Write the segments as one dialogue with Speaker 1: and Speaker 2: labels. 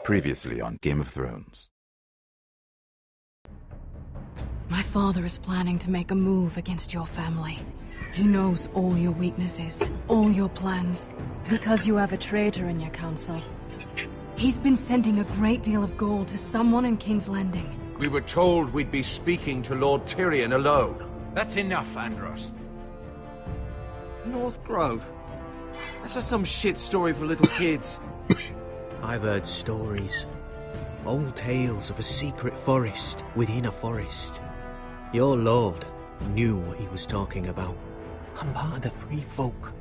Speaker 1: Previously on Game of Thrones.
Speaker 2: My father is planning to make a move against your family. He knows all your weaknesses, all your plans, because you have a traitor in your council. He's been sending a great deal of gold to someone in King's Landing.
Speaker 3: We were told we'd be speaking to Lord Tyrion alone.
Speaker 4: That's enough, Andros.
Speaker 5: North Grove? That's just some shit story for little kids.
Speaker 6: I've heard stories. Old tales of a secret forest within a forest. Your lord knew what he was talking about. I'm part of the free folk.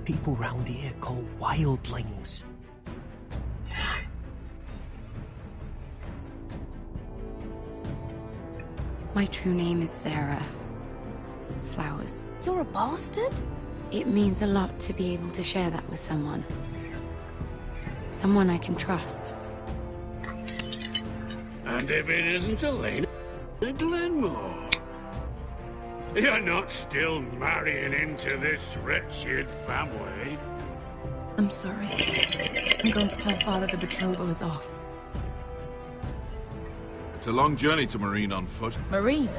Speaker 6: People round here call wildlings.
Speaker 7: My true name is Sarah Flowers.
Speaker 8: You're a bastard?
Speaker 7: It means a lot to be able to share that with someone. Someone I can trust.
Speaker 9: And if it isn't Elena Glenmore, you're not still marrying into this wretched family.
Speaker 8: I'm sorry. I'm going to tell Father the betrothal is off.
Speaker 10: It's a long journey to Marine on foot.
Speaker 8: Marine?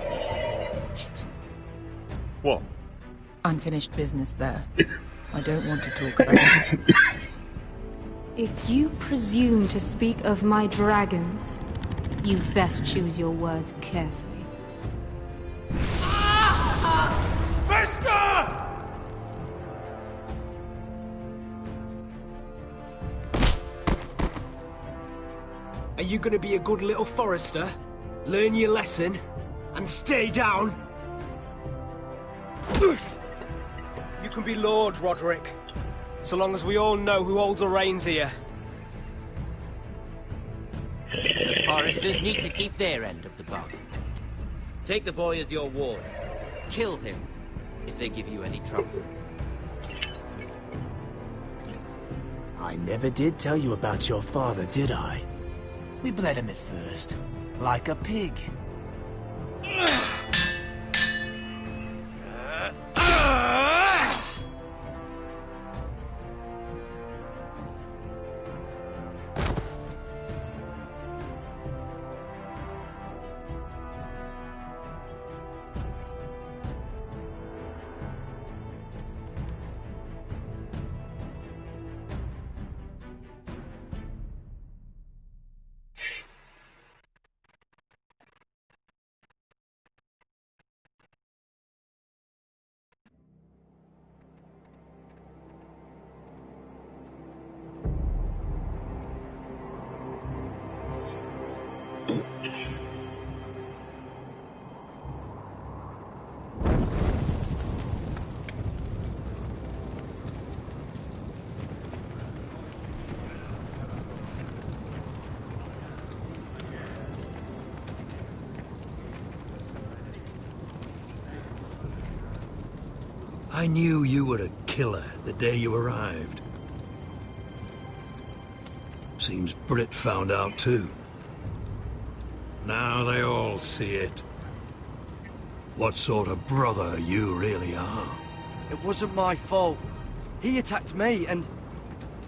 Speaker 8: Shit.
Speaker 10: What?
Speaker 8: Unfinished business there. I don't want to talk about it.
Speaker 11: If you presume to speak of my dragons, you best choose your words carefully.
Speaker 5: Are you gonna be a good little forester? Learn your lesson? And stay down? You can be Lord, Roderick. So long as we all know who holds the reins here.
Speaker 12: The foresters need to keep their end of the bargain. Take the boy as your ward. Kill him if they give you any trouble.
Speaker 13: I never did tell you about your father, did I? We bled him at first, like a pig.
Speaker 9: I knew you were a killer the day you arrived. Seems Britt found out too. Now they all see it. What sort of brother you really are.
Speaker 5: It wasn't my fault. He attacked me and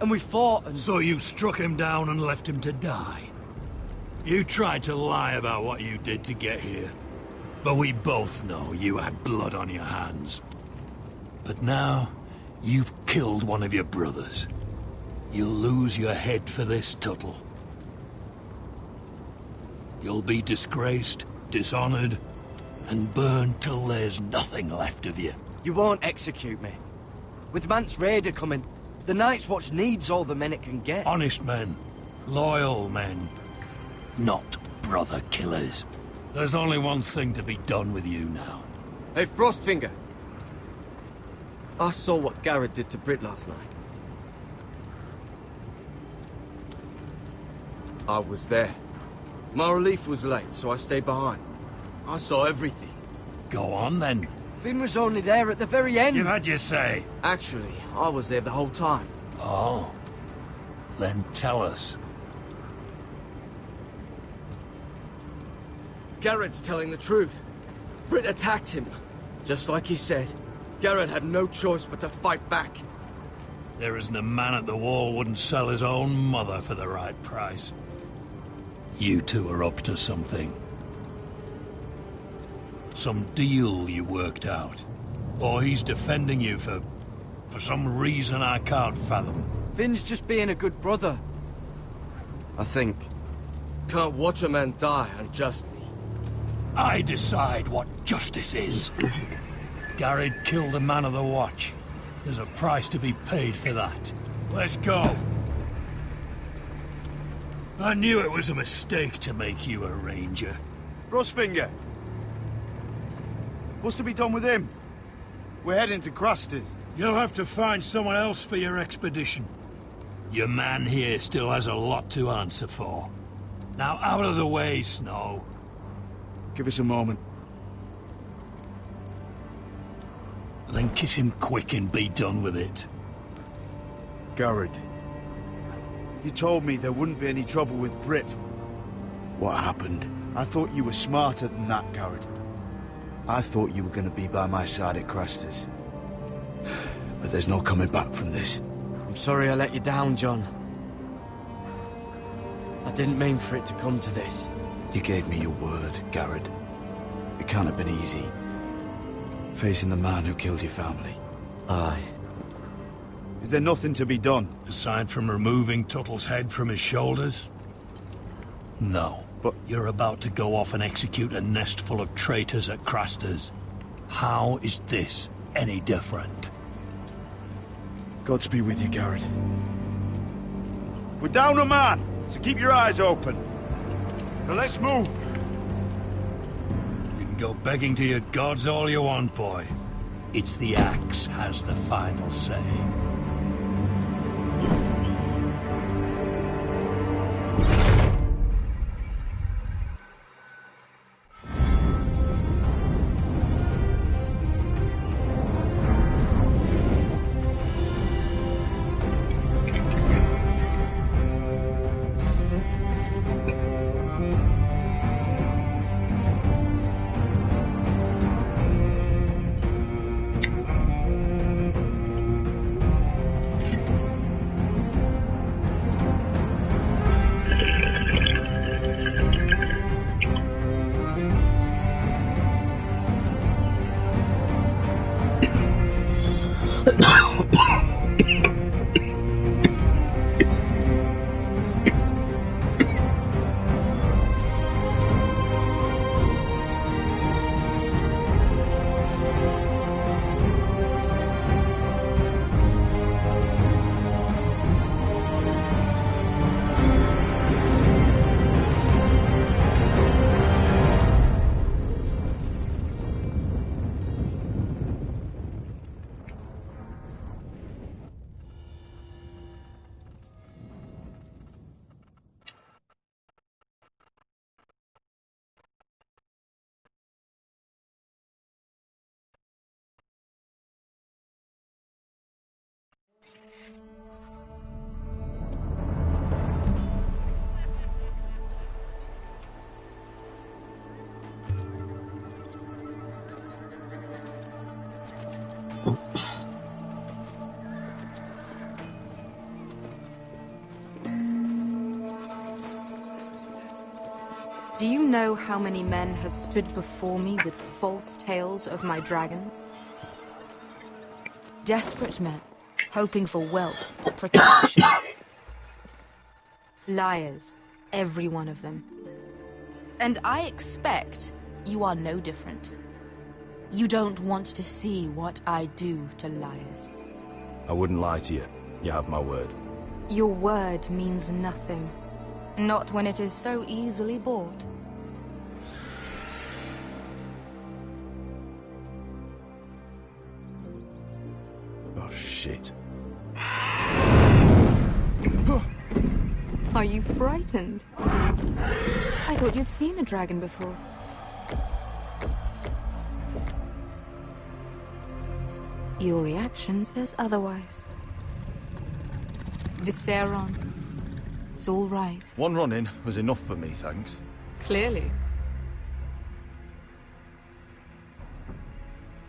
Speaker 5: we fought and...
Speaker 9: So you struck him down and left him to die? You tried to lie about what you did to get here. But we both know you had blood on your hands. But now, you've killed one of your brothers. You'll lose your head for this, Tuttle. You'll be disgraced, dishonored, and burned till there's nothing left of you.
Speaker 5: You won't execute me. With Mance Raider coming, the Night's Watch needs all the men it can get.
Speaker 9: Honest men. Loyal men. Not brother killers. There's only one thing to be done with you now.
Speaker 5: Hey, Frostfinger. I saw what Garrett did to Britt last night. I was there. My relief was late, so I stayed behind. I saw everything.
Speaker 9: Go on, then.
Speaker 5: Finn was only there at the very end.
Speaker 9: You've had your say.
Speaker 5: Actually, I was there the whole time.
Speaker 9: Oh. Then tell us.
Speaker 5: Garrett's telling the truth. Britt attacked him, just like he said. Garrett had no choice but to fight back.
Speaker 9: There isn't a man at the wall wouldn't sell his own mother for the right price. You two are up to something. Some deal you worked out. Or he's defending you for some reason I can't fathom.
Speaker 14: Finn's just being a good brother. I think. Can't watch a man die unjustly.
Speaker 9: I decide what justice is. Garrett killed a man of the watch. There's a price to be paid for that. Let's go. I knew it was a mistake to make you a ranger.
Speaker 15: Rosfinger. What's to be done with him? We're heading to Craster's.
Speaker 9: You'll have to find someone else for your expedition. Your man here still has a lot to answer for. Now out of the way, Snow.
Speaker 15: Give us a moment.
Speaker 9: Then kiss him quick and be done with it.
Speaker 15: Garrett. You told me there wouldn't be any trouble with Brit. What happened? I thought you were smarter than that, Garrett. I thought you were going to be by my side at Craster's. But there's no coming back from this.
Speaker 14: I'm sorry I let you down, John. I didn't mean for it to come to this.
Speaker 15: You gave me your word, Garrett. It can't have been easy. Facing the man who killed your family.
Speaker 14: Aye.
Speaker 15: Is there nothing to be done?
Speaker 9: Aside from removing Tuttle's head from his shoulders? No. But you're about to go off and execute a nest full of traitors at Craster's. How is this any different?
Speaker 15: Godspeed with you, Garrett. We're down a man, so keep your eyes open. Now let's move.
Speaker 9: You can go begging to your gods all you want, boy. It's the axe has the final say.
Speaker 11: Do you know how many men have stood before me with false tales of my dragons? Desperate men, hoping for wealth, protection. Liars, every one of them. And I expect you are no different. You don't want to see what I do to liars.
Speaker 1: I wouldn't lie to you. You have my word.
Speaker 11: Your word means nothing. Not when it is so easily bought.
Speaker 1: Oh, shit.
Speaker 11: Are you frightened? I thought you'd seen a dragon before. Your reaction says otherwise. Visceron. It's all right.
Speaker 15: One run-in was enough for me, thanks.
Speaker 11: Clearly.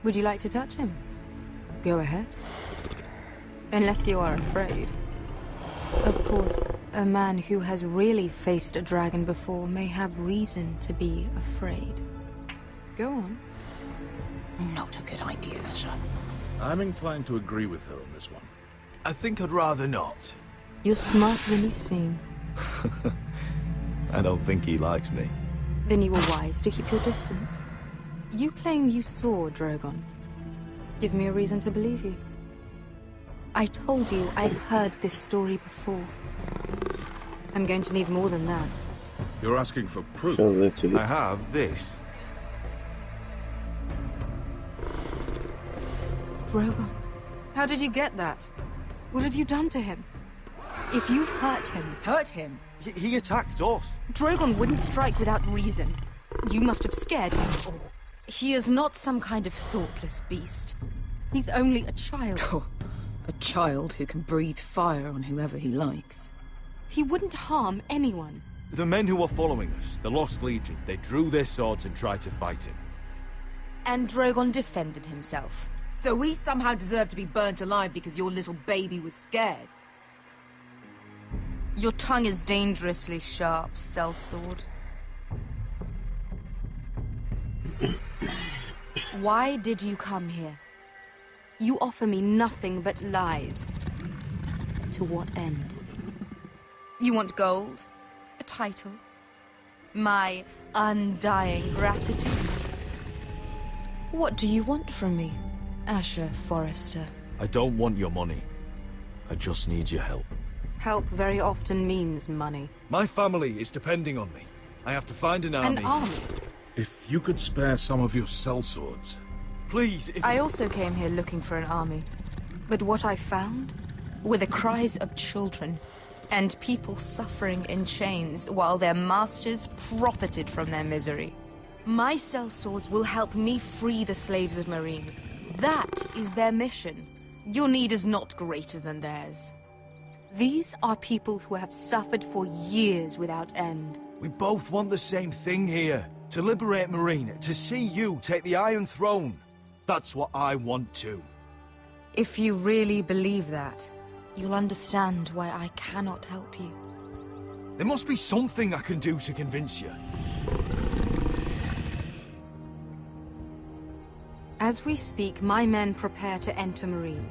Speaker 11: Would you like to touch him? Go ahead.
Speaker 7: Unless you are afraid. Of course, a man who has really faced a dragon before may have reason to be afraid. Go on.
Speaker 8: Not a good idea, Asher.
Speaker 10: I'm inclined to agree with her on this one.
Speaker 3: I think I'd rather not.
Speaker 7: You're smarter than you seem.
Speaker 1: I don't think he likes me.
Speaker 7: Then you were wise to keep your distance. You claim you saw Drogon. Give me a reason to believe you. I told you I've heard this story before. I'm going to need more than that.
Speaker 10: You're asking for proof.
Speaker 1: I have this.
Speaker 7: Drogon.
Speaker 11: How did you get that?
Speaker 7: What have you done to him? If you've hurt him...
Speaker 11: Hurt him?
Speaker 3: He attacked us.
Speaker 7: Drogon wouldn't strike without reason. You must have scared him.
Speaker 11: He is not some kind of thoughtless beast.
Speaker 7: He's only a child.
Speaker 8: Oh, a child who can breathe fire on whoever he likes.
Speaker 7: He wouldn't harm anyone.
Speaker 1: The men who were following us, the Lost Legion, they drew their swords and tried to fight him.
Speaker 11: And Drogon defended himself.
Speaker 8: So we somehow deserve to be burnt alive because your little baby was scared?
Speaker 11: Your tongue is dangerously sharp, sellsword. Why did you come here?
Speaker 7: You offer me nothing but lies. To what end?
Speaker 11: You want gold? A title? My undying gratitude? What do you want from me, Asher Forrester?
Speaker 1: I don't want your money. I just need your help.
Speaker 7: Help very often means money.
Speaker 1: My family is depending on me. I have to find an army.
Speaker 7: An army?
Speaker 10: If you could spare some of your sellswords.
Speaker 1: Please,
Speaker 11: I also came here looking for an army. But what I found were the cries of children and people suffering in chains while their masters profited from their misery. My sellswords will help me free the slaves of Meereen. That is their mission. Your need is not greater than theirs.
Speaker 7: These are people who have suffered for years without end.
Speaker 3: We both want the same thing here. To liberate Meereen, to see you take the Iron Throne. That's what I want too.
Speaker 11: If you really believe that, you'll understand why I cannot help you.
Speaker 3: There must be something I can do to convince you.
Speaker 7: As we speak, my men prepare to enter Meereen.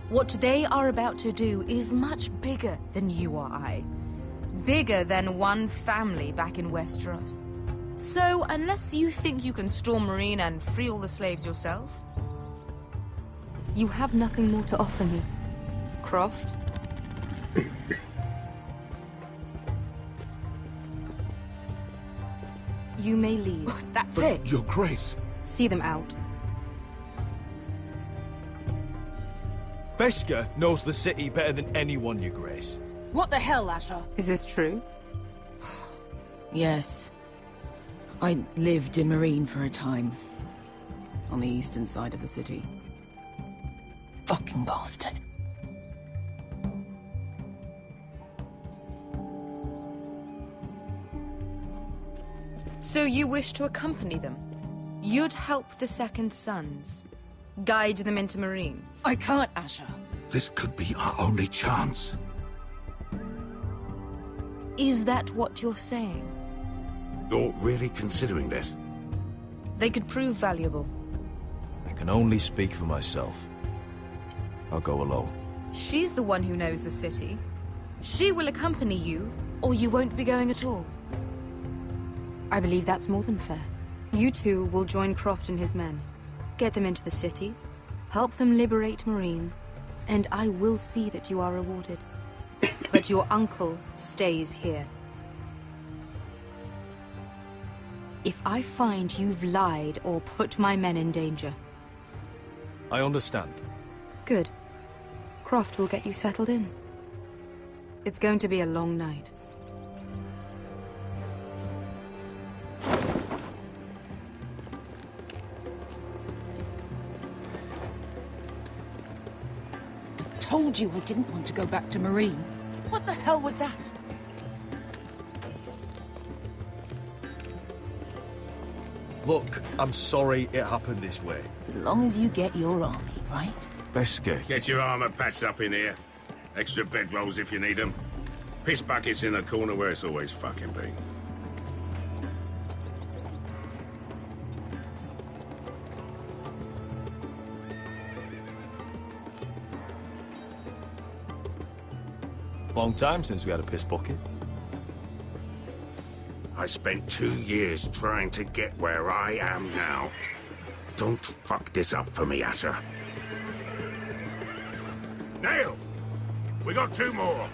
Speaker 11: What they are about to do is much bigger than you or I. Bigger than one family back in Westeros. So, unless you think you can storm Meereen and free all the slaves yourself...
Speaker 7: You have nothing more to offer me, Croft. You may leave.
Speaker 11: That's it.
Speaker 10: Your Grace.
Speaker 7: See them out.
Speaker 3: Beskha knows the city better than anyone, Your Grace.
Speaker 8: What the hell, Asher?
Speaker 7: Is this true?
Speaker 8: Yes. I lived in Meereen for a time. On the eastern side of the city. Fucking bastard.
Speaker 11: So you wish to accompany them? You'd help the Second Sons? Guide them into Meereen?
Speaker 8: I can't, Asher.
Speaker 10: This could be our only chance.
Speaker 11: Is that what you're saying?
Speaker 10: You're really considering this?
Speaker 11: They could prove valuable.
Speaker 1: I can only speak for myself. I'll go alone.
Speaker 11: She's the one who knows the city. She will accompany you, or you won't be going at all.
Speaker 7: I believe that's more than fair. You two will join Croft and his men. Get them into the city, help them liberate Meereen, and I will see that you are rewarded. But your uncle stays here. If I find you've lied or put my men in danger...
Speaker 1: I understand.
Speaker 7: Good. Croft will get you settled in. It's going to be a long night.
Speaker 8: Told you I didn't want to go back to Meereen. What the hell was that?
Speaker 3: Look, I'm sorry it happened this way.
Speaker 8: As long as you get your army, right?
Speaker 1: Beske.
Speaker 16: Get your armor patched up in here. Extra bedrolls if you need them. Piss buckets in the corner where it's always fucking been.
Speaker 1: Long time since we had a piss bucket.
Speaker 16: I spent 2 years trying to get where I am now. Don't fuck this up for me, Asher. Nail! We got 2 more!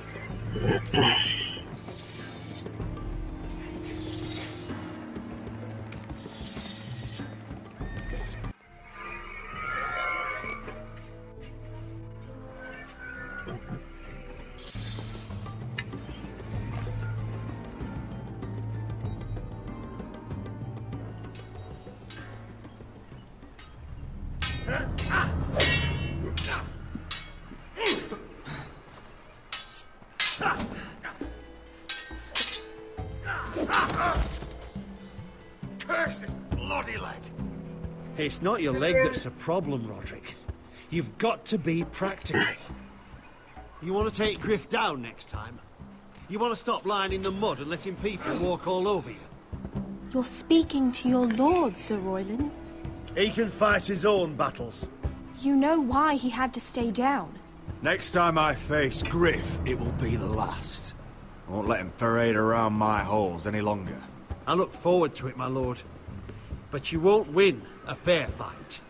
Speaker 17: Curse this bloody leg!
Speaker 18: It's not your leg that's the problem, Roderick. You've got to be practical. You want to take Griff down next time? You want to stop lying in the mud and letting people walk all over you?
Speaker 19: You're speaking to your lord, Sir Royland.
Speaker 18: He can fight his own battles.
Speaker 19: You know why he had to stay down.
Speaker 3: Next time I face Griff, it will be the last. I won't let him parade around my halls any longer.
Speaker 18: I look forward to it, my lord. But you won't win a fair fight.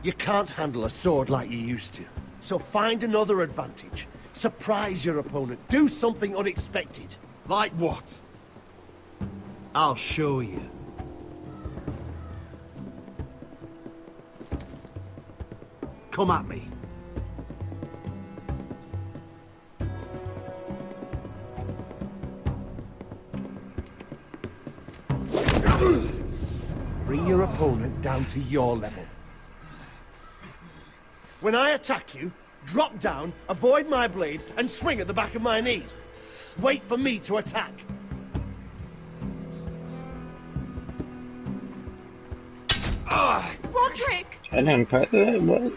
Speaker 18: You can't handle a sword like you used to. So find another advantage. Surprise your opponent. Do something unexpected.
Speaker 3: Like what?
Speaker 18: I'll show you. Come at me. Bring your opponent down to your level. When I attack you, drop down, avoid my blade, and swing at the back of my knees. Wait for me to attack.
Speaker 19: Roderick!
Speaker 20: I didn't put that, but...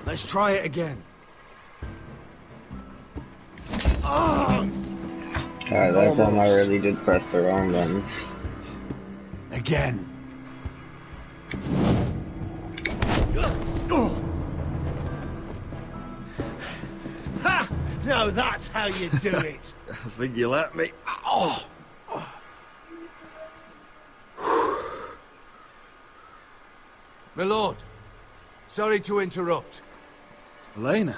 Speaker 3: Let's try it again.
Speaker 20: That time I really did press the wrong button.
Speaker 3: Again.
Speaker 18: Ha! Now that's how you do it.
Speaker 3: I think you let me. Oh!
Speaker 15: My lord, sorry to interrupt.
Speaker 3: Elena.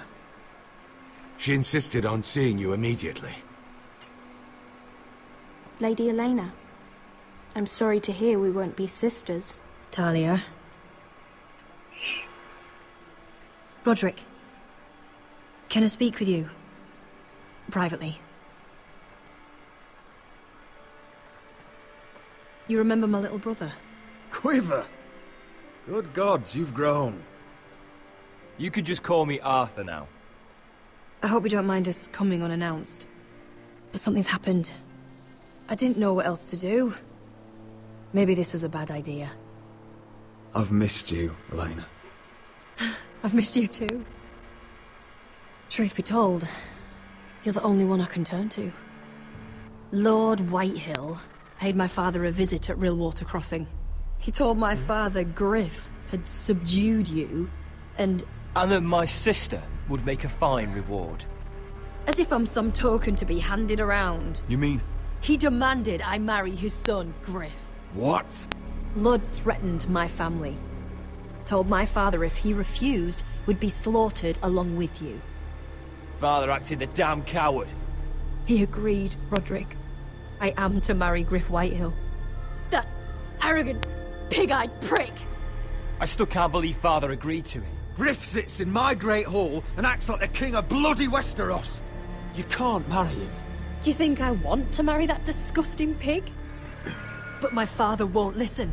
Speaker 3: She insisted on seeing you immediately.
Speaker 19: Lady Elena, I'm sorry to hear we won't be sisters.
Speaker 21: Talia. Roderick. Can I speak with you? Privately. You remember my little brother?
Speaker 1: Quiver! Good gods, you've grown.
Speaker 22: You could just call me Arthur now.
Speaker 21: I hope you don't mind us coming unannounced. But something's happened. I didn't know what else to do. Maybe this was a bad idea.
Speaker 1: I've missed you, Elena.
Speaker 21: I've missed you too. Truth be told, you're the only one I can turn to. Lord Whitehill paid my father a visit at Rillwater Crossing. He told my father Griff had subdued you, and
Speaker 22: that my sister would make a fine reward.
Speaker 21: as if I'm some token to be handed around.
Speaker 1: You mean?
Speaker 21: He demanded I marry his son, Griff.
Speaker 1: What?
Speaker 21: Lud threatened my family. Told my father if he refused, would be slaughtered along with you.
Speaker 22: Father acted the damn coward.
Speaker 21: He agreed, Roderick. I am to marry Griff Whitehill. That arrogant, pig-eyed prick!
Speaker 22: I still can't believe Father agreed to it.
Speaker 3: Griff sits in my great hall and acts like the king of bloody Westeros. You can't marry him.
Speaker 21: Do you think I want to marry that disgusting pig? But my father won't listen.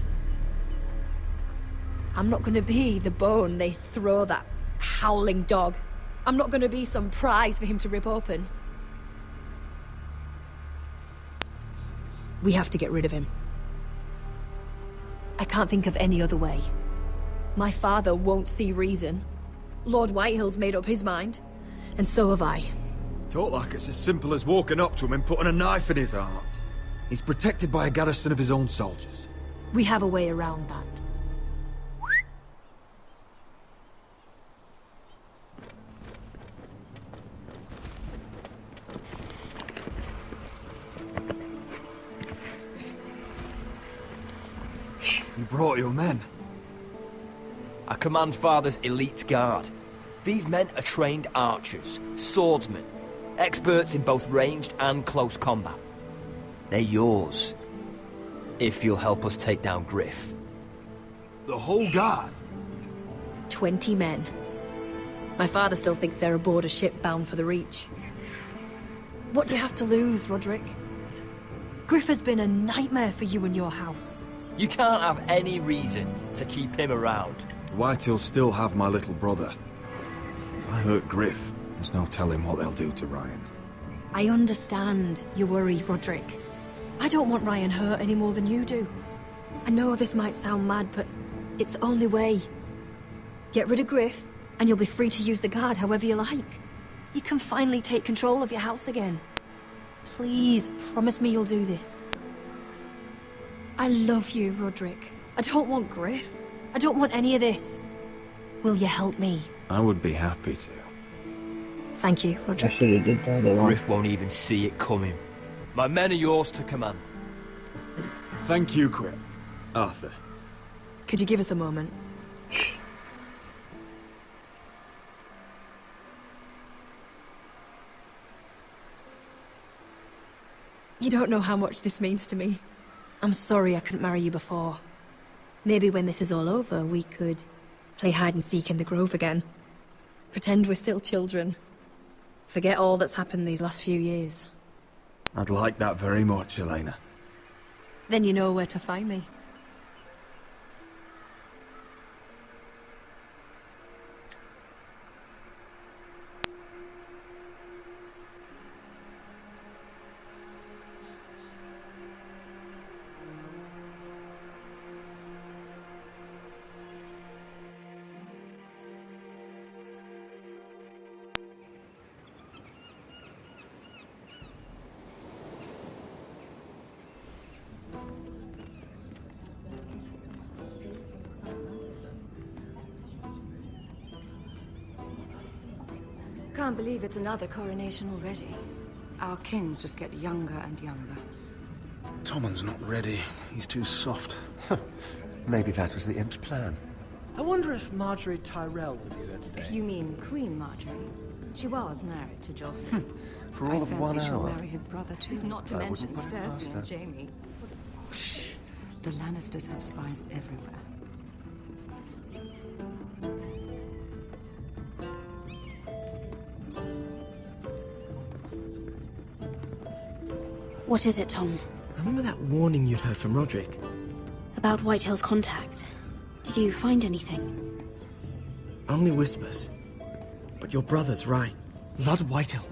Speaker 21: I'm not gonna be the bone they throw that howling dog. I'm not gonna be some prize for him to rip open. We have to get rid of him. I can't think of any other way. My father won't see reason. Lord Whitehill's made up his mind. And so have I.
Speaker 2: Talk like it's as simple as walking up to him and putting a knife in his heart. He's protected by a garrison of his own soldiers.
Speaker 21: We have a way around that.
Speaker 2: You brought your men.
Speaker 22: I command Father's elite guard. These men are trained archers, swordsmen, experts in both ranged and close combat. They're yours, if you'll help us take down Griff.
Speaker 2: The whole guard?
Speaker 21: 20 men. My father still thinks they're aboard a ship bound for the Reach. What do you have to lose, Roderick? Griff has been a nightmare for you and your house.
Speaker 22: You can't have any reason to keep him around.
Speaker 2: Whitehill'll still have my little brother. If I hurt Griff, there's no telling what they'll do to Ryan.
Speaker 21: I understand your worry, Roderick. I don't want Ryan hurt any more than you do. I know this might sound mad, but it's the only way. Get rid of Griff, and you'll be free to use the guard however you like. You can finally take control of your house again. Please, promise me you'll do this. I love you, Roderick. I don't want Griff. I don't want any of this. Will you help me?
Speaker 2: I would be happy to.
Speaker 21: Thank you, Roderick.
Speaker 22: Griff won't even see it coming. My men are yours to command.
Speaker 2: Thank you, Crip. Arthur.
Speaker 21: Could you give us a moment? You don't know how much this means to me. I'm sorry I couldn't marry you before. Maybe when this is all over, we could play hide and seek in the grove again. Pretend we're still children. Forget all that's happened these last few years.
Speaker 2: I'd like that very much, Elena.
Speaker 21: Then you know where to find me.
Speaker 17: Can't believe it's another coronation already. Our kings just get younger and younger.
Speaker 10: Tommen's not ready. He's too soft.
Speaker 23: Maybe that was the imp's plan.
Speaker 13: I wonder if Marjorie Tyrell will be there today.
Speaker 17: You mean Queen Marjorie? She was married to Joffrey.
Speaker 23: For all of 1
Speaker 17: I fancy she'll
Speaker 23: hour.
Speaker 17: marry his brother too. Not to
Speaker 23: I
Speaker 17: mention
Speaker 23: wouldn't put it past
Speaker 17: Cersei
Speaker 23: her.
Speaker 17: and Jaime. Shh. The Lannisters have spies everywhere.
Speaker 21: What is it, Tom?
Speaker 6: Remember that warning you'd heard from Roderick?
Speaker 21: About Whitehill's contact. Did you find anything?
Speaker 6: Only whispers. But your brother's right. Lord Whitehill.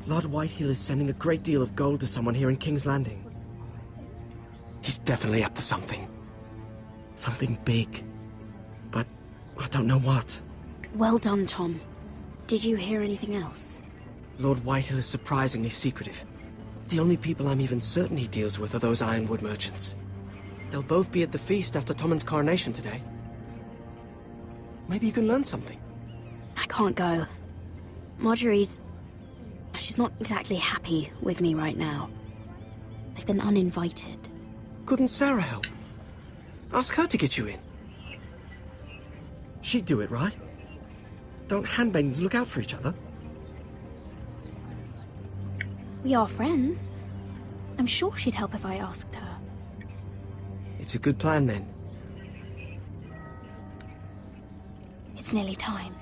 Speaker 6: Lord Whitehill is sending a great deal of gold to someone here in King's Landing. He's definitely up to something. Something big. But I don't know what.
Speaker 21: Well done, Tom. Did you hear anything else?
Speaker 6: Lord Whitehill is surprisingly secretive. The only people I'm even certain he deals with are those ironwood merchants. They'll both be at the feast after Tommen's coronation today. Maybe you can learn something.
Speaker 21: I can't go. Marjorie's... she's not exactly happy with me right now. I've been uninvited.
Speaker 6: Couldn't Sarah help? Ask her to get you in. She'd do it, right? Don't handmaidens look out for each other?
Speaker 21: We are friends. I'm sure she'd help if I asked her.
Speaker 6: It's a good plan, then.
Speaker 21: It's nearly time.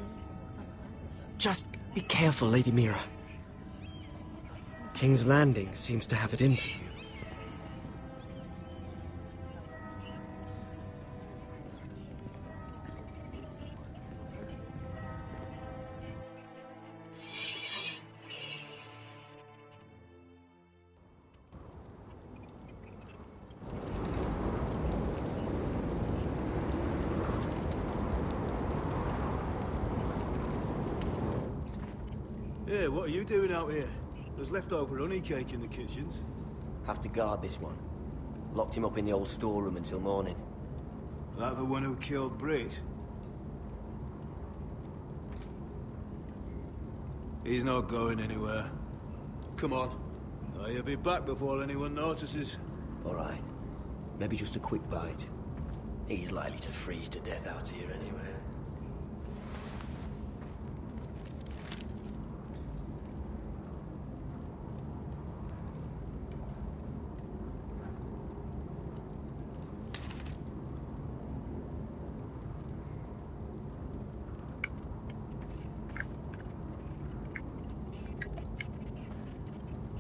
Speaker 6: Just be careful, Lady Mira. King's Landing seems to have it in for you.
Speaker 3: Yeah, what are you doing out here? There's leftover honey cake in the kitchens.
Speaker 4: Have to guard this one. Locked him up in the old storeroom until morning.
Speaker 3: That the one who killed Brit? He's not going anywhere. Come on. I'll be back before anyone notices.
Speaker 4: All right. Maybe just a quick bite. He's likely to freeze to death out here anyway.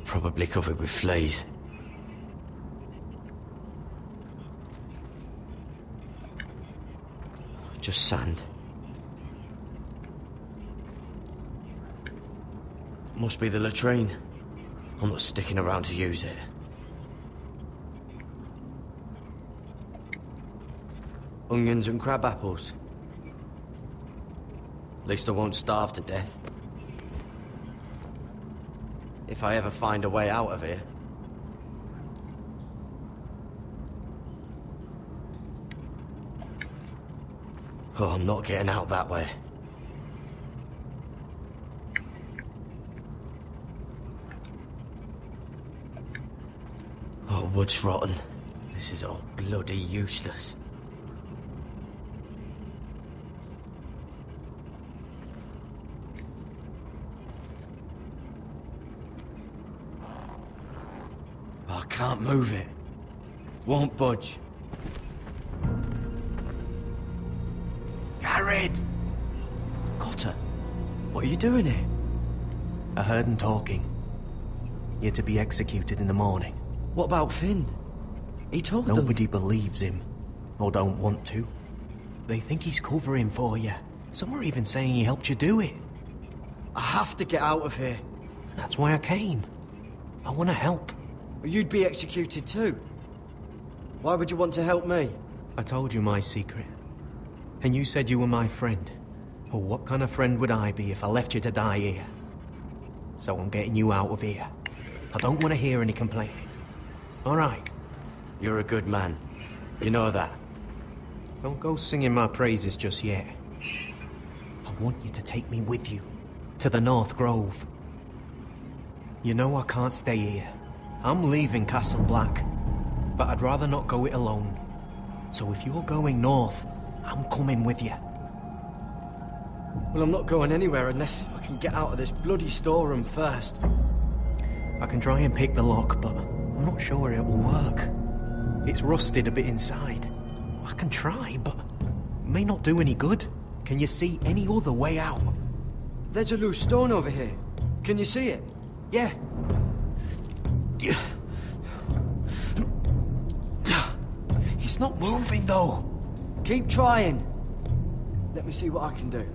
Speaker 22: Probably covered with fleas. Just sand. Must be the latrine. I'm not sticking around to use it. Onions and crab apples. At least I won't starve to death. If I ever find a way out of here. Oh, I'm not getting out that way. Oh, wood's rotten. This is all bloody useless. I can't move it. Won't budge.
Speaker 6: Garrett!
Speaker 22: Cotter, what are you doing here?
Speaker 6: I heard him talking. You're to be executed in the morning.
Speaker 22: What about Finn? He told them.
Speaker 6: Nobody believes him, or don't want to. They think he's covering for you. Some are even saying he helped you do it.
Speaker 22: I have to get out of here.
Speaker 6: That's why I came. I want to help.
Speaker 22: You'd be executed too. Why would you want to help me?
Speaker 6: I told you my secret. And you said you were my friend. Well, what kind of friend would I be if I left you to die here? So I'm getting you out of here. I don't want to hear any complaining. All right?
Speaker 22: You're a good man. You know that.
Speaker 6: Don't go singing my praises just yet. I want you to take me with you. To the North Grove. You know I can't stay here. I'm leaving Castle Black. But I'd rather not go it alone. So if you're going north, I'm coming with you.
Speaker 22: Well, I'm not going anywhere unless I can get out of this bloody storeroom first.
Speaker 6: I can try and pick the lock, but I'm not sure it will work. It's rusted a bit inside. I can try, but it may not do any good. Can you see any other way out?
Speaker 22: There's a loose stone over here. Can you see it? Yeah.
Speaker 6: It's not moving, though.
Speaker 22: Keep trying. Let me see what I can do.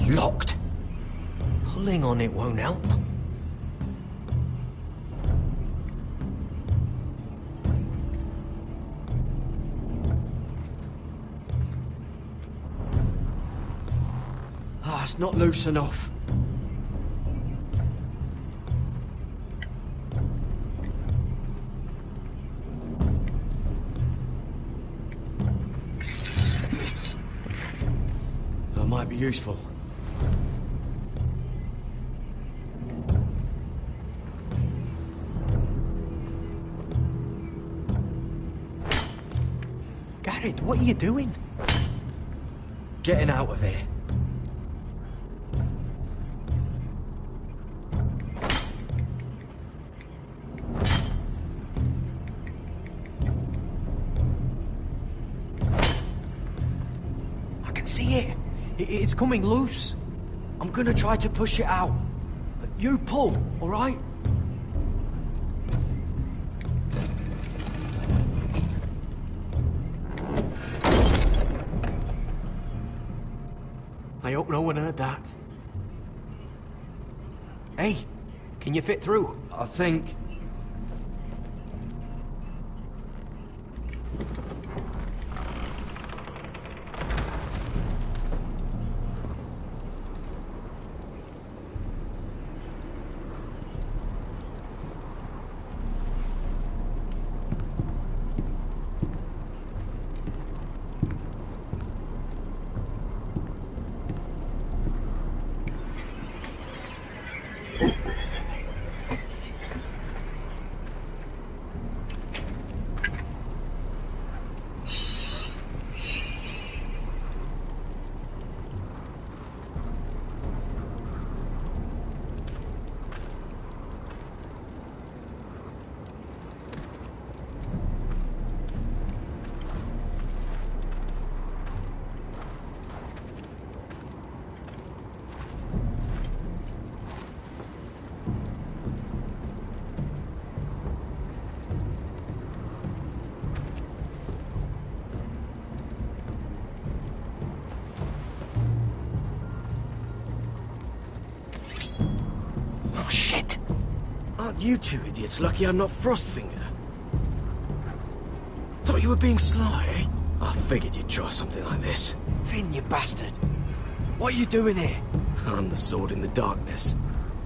Speaker 6: Locked. Pulling on it won't help.
Speaker 22: It's not loose enough. That might be useful.
Speaker 6: Garrett, what are you doing?
Speaker 22: Getting out of here.
Speaker 6: It's coming loose.
Speaker 22: I'm gonna try to push it out. You pull, all right?
Speaker 6: I hope no one heard that. Hey, can you fit through?
Speaker 22: I think.
Speaker 6: You two idiots lucky I'm not Frostfinger. Thought you were being sly, eh? I figured you'd try something like this.
Speaker 13: Finn, you bastard. What are you doing here?
Speaker 6: I'm the sword in the darkness.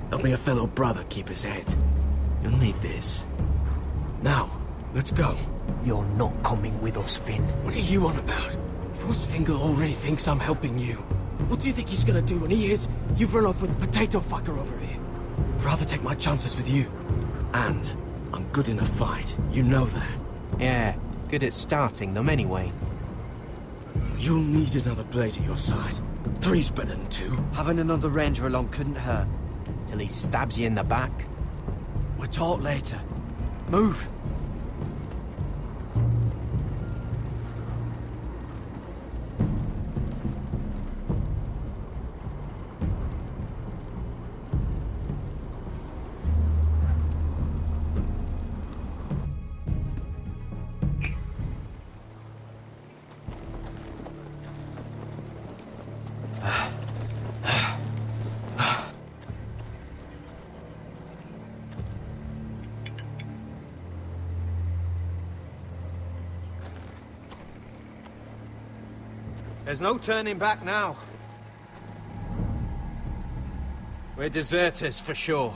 Speaker 6: Helping a fellow brother keep his head. You'll need this. Now, let's go.
Speaker 13: You're not coming with us, Finn.
Speaker 6: What are you on about? Frostfinger already thinks I'm helping you. What do you think he's gonna do when he hears you've run off with Potato Fucker over here? I'd rather take my chances with you. And I'm good in a fight. You know that. Yeah, good at starting them anyway. You'll need another blade at your side. 3's better than 2.
Speaker 13: Having another ranger along couldn't hurt.
Speaker 6: Till he stabs you in the back.
Speaker 13: We'll talk later. Move!
Speaker 6: There's no turning back now. We're deserters for sure.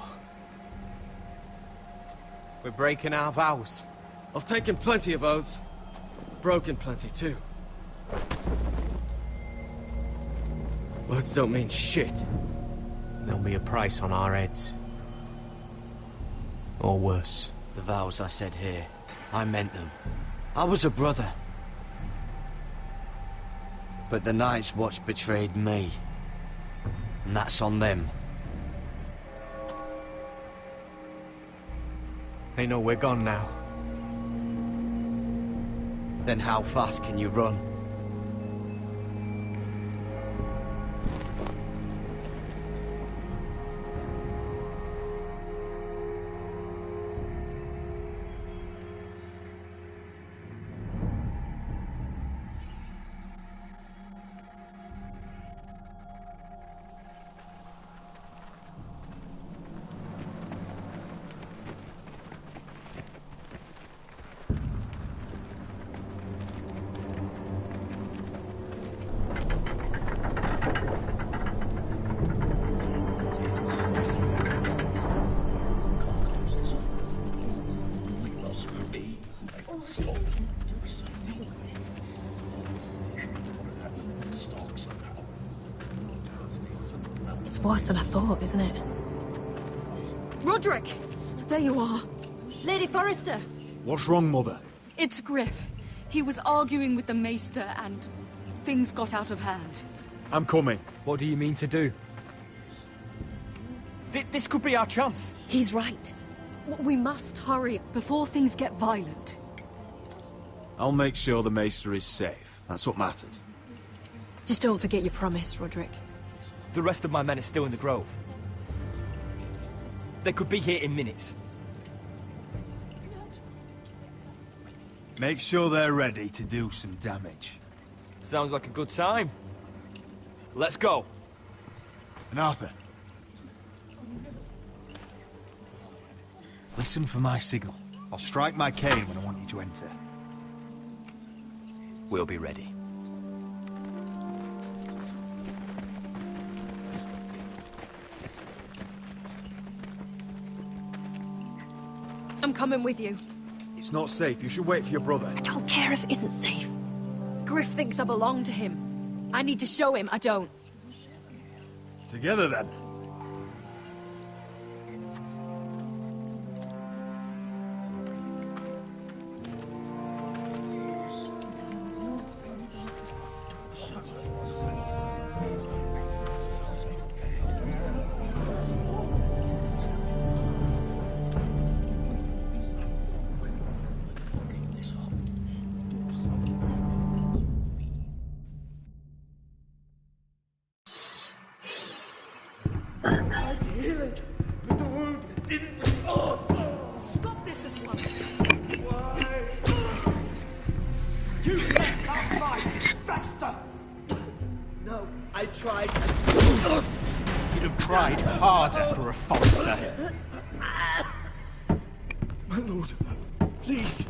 Speaker 6: We're breaking our vows. I've taken plenty of oaths. Broken plenty too. Words don't mean shit. There'll be a price on our heads. Or worse.
Speaker 13: The vows I said here, I meant them. I was a brother. But the Night's Watch betrayed me. And that's on them.
Speaker 6: They know we're gone now.
Speaker 13: Then how fast can you run?
Speaker 21: It's worse than I thought, isn't it?
Speaker 5: Roderick! There you are. Lady Forrester!
Speaker 2: What's wrong, Mother?
Speaker 5: It's Griff. He was arguing with the Maester and things got out of hand.
Speaker 2: I'm coming.
Speaker 22: What do you mean to do? This could be our chance.
Speaker 5: He's right. We must hurry before things get violent.
Speaker 2: I'll make sure the Maester is safe. That's what matters.
Speaker 21: Just don't forget your promise, Roderick.
Speaker 22: The rest of my men are still in the grove. They could be here in minutes.
Speaker 15: Make sure they're ready to do some damage.
Speaker 22: Sounds like a good time. Let's go.
Speaker 15: And Arthur. Listen for my signal. I'll strike my cane when I want you to enter.
Speaker 22: We'll be ready.
Speaker 21: I'm coming with you.
Speaker 2: It's not safe. You should wait for your brother.
Speaker 21: I don't care if it isn't safe. Griff thinks I belong to him. I need to show him I don't.
Speaker 15: Together, then.
Speaker 5: Stop this at once!
Speaker 13: You let that bite fester! No, I tried.
Speaker 22: You'd have tried harder for a Forrester.
Speaker 18: My lord, please.